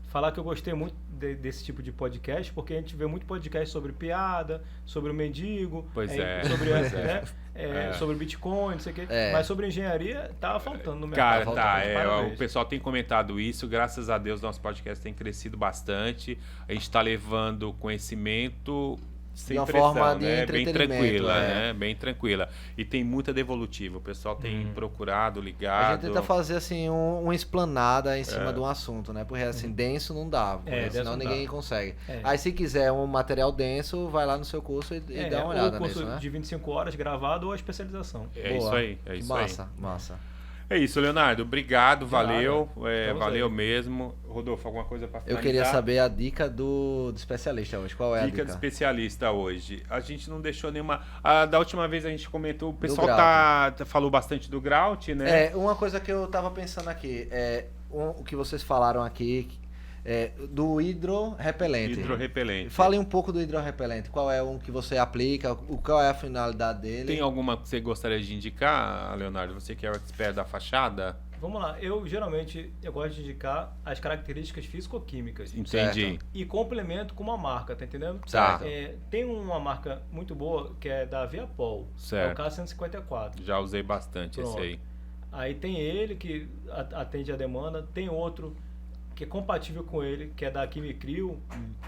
falar que eu gostei muito desse tipo de podcast, porque a gente vê muito podcast sobre piada, sobre o mendigo, Pois é, sobre, pois sobre Bitcoin, não sei o quê. É. Mas sobre engenharia, tava faltando no mercado. Cara, Parabéns. o pessoal tem comentado isso, graças a Deus nosso podcast tem crescido bastante, a gente tá levando conhecimento sem De uma pressão, forma de né? Bem entretenimento, tranquila, é. né? Bem tranquila. E tem muita devolutiva, o pessoal tem procurado, A ligado. gente tenta fazer assim uma explanada em cima de um assunto, né? Porque assim, denso não dá, porque denso senão não ninguém dá. consegue. É. Aí se quiser um material denso, vai lá no seu curso e dá uma olhada ou curso nisso, né? de 25 horas gravado ou a especialização. É Boa. isso aí, é Que isso massa, aí. massa. É isso, Leonardo. Obrigado, valeu. Estamos Valeu aí. mesmo. Rodolfo, alguma coisa para Eu finalizar? queria saber a dica do especialista hoje. Qual é a Dica dica? de especialista hoje. A gente não deixou nenhuma. Da última vez a gente comentou, o pessoal falou bastante do Grout, né? Uma coisa que eu tava pensando aqui, o que vocês falaram aqui, do hidrorrepelente. Hidrorrepelente. Fale um pouco do hidrorrepelente. Qual é um que você aplica? Qual é a finalidade dele? Tem alguma que você gostaria de indicar, Leonardo? Você que é o expert da fachada? Vamos lá, geralmente eu gosto de indicar as características físico-químicas. Entendi. E complemento com uma marca, tá entendendo? Tá. Tem uma marca muito boa que é da Viapol. Certo. É o K154. Já usei bastante esse aí. Aí tem ele que atende a demanda, tem outro que é compatível com ele, que é da Quimicrio,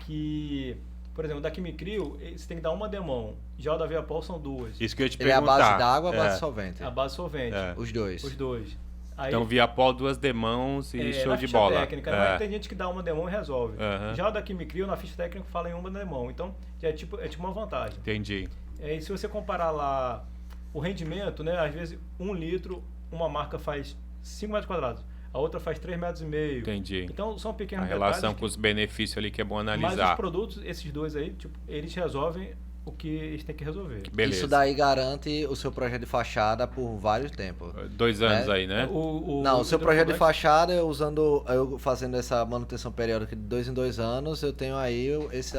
que, por exemplo, da Quimicrio, você tem que dar uma demão. Já o da Viapol são duas. Isso que eu ia te Ele é a perguntar. base d'água ou a base solvente? A base solvente. Os dois. Os dois. Aí, Então, Viapol, 2 demãos e show na de ficha bola. técnica, mas tem gente que dá uma demão e resolve. Aham. Já o da Quimicrio, na ficha técnica, fala em uma demão. Então, já é tipo uma vantagem. Entendi. E se você comparar lá o rendimento, né? Às vezes 1 litro, uma marca faz 5 metros quadrados, a outra faz 3,5 metros. Entendi. Então são A pequenos relação detalhes com os benefícios ali que é bom mas os analisar. produtos, esses dois aí, tipo, eles resolvem o que eles têm que resolver. Beleza. Isso daí garante o seu projeto de fachada por vários tempos. 2 anos aí, né? Não, o seu projeto de fachada, eu fazendo essa manutenção periódica de 2 em 2 anos, eu tenho aí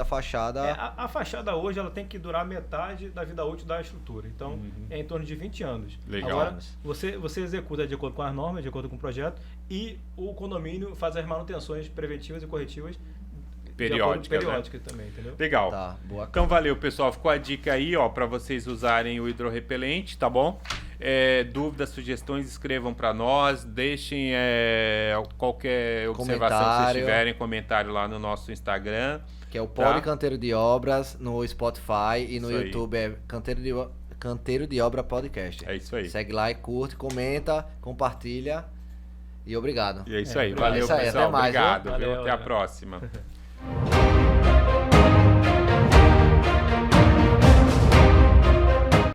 a fachada. A fachada hoje ela tem que durar metade da vida útil da estrutura. Então, é em torno de 20 anos. Legal. Agora, você executa de acordo com as normas, de acordo com o projeto, e o condomínio faz as manutenções preventivas e corretivas periódicas também, entendeu? Legal. Tá, boa. Então valeu, pessoal. Ficou a dica aí, ó, para vocês usarem o hidrorrepelente, tá bom? Dúvidas, sugestões, escrevam para nós. Deixem qualquer observação que vocês Comentário. tiverem, comentário lá no nosso Instagram. Que é o Tá. Pod Canteiro de Obras no Spotify e no Isso aí. YouTube é Canteiro de Obra Podcast. É isso aí. Segue lá e curte, comenta, compartilha e obrigado. E é isso aí. obrigado. Valeu, É isso aí, pessoal. até mais, viu? Obrigado. Viu? Valeu, Até a valeu. próxima.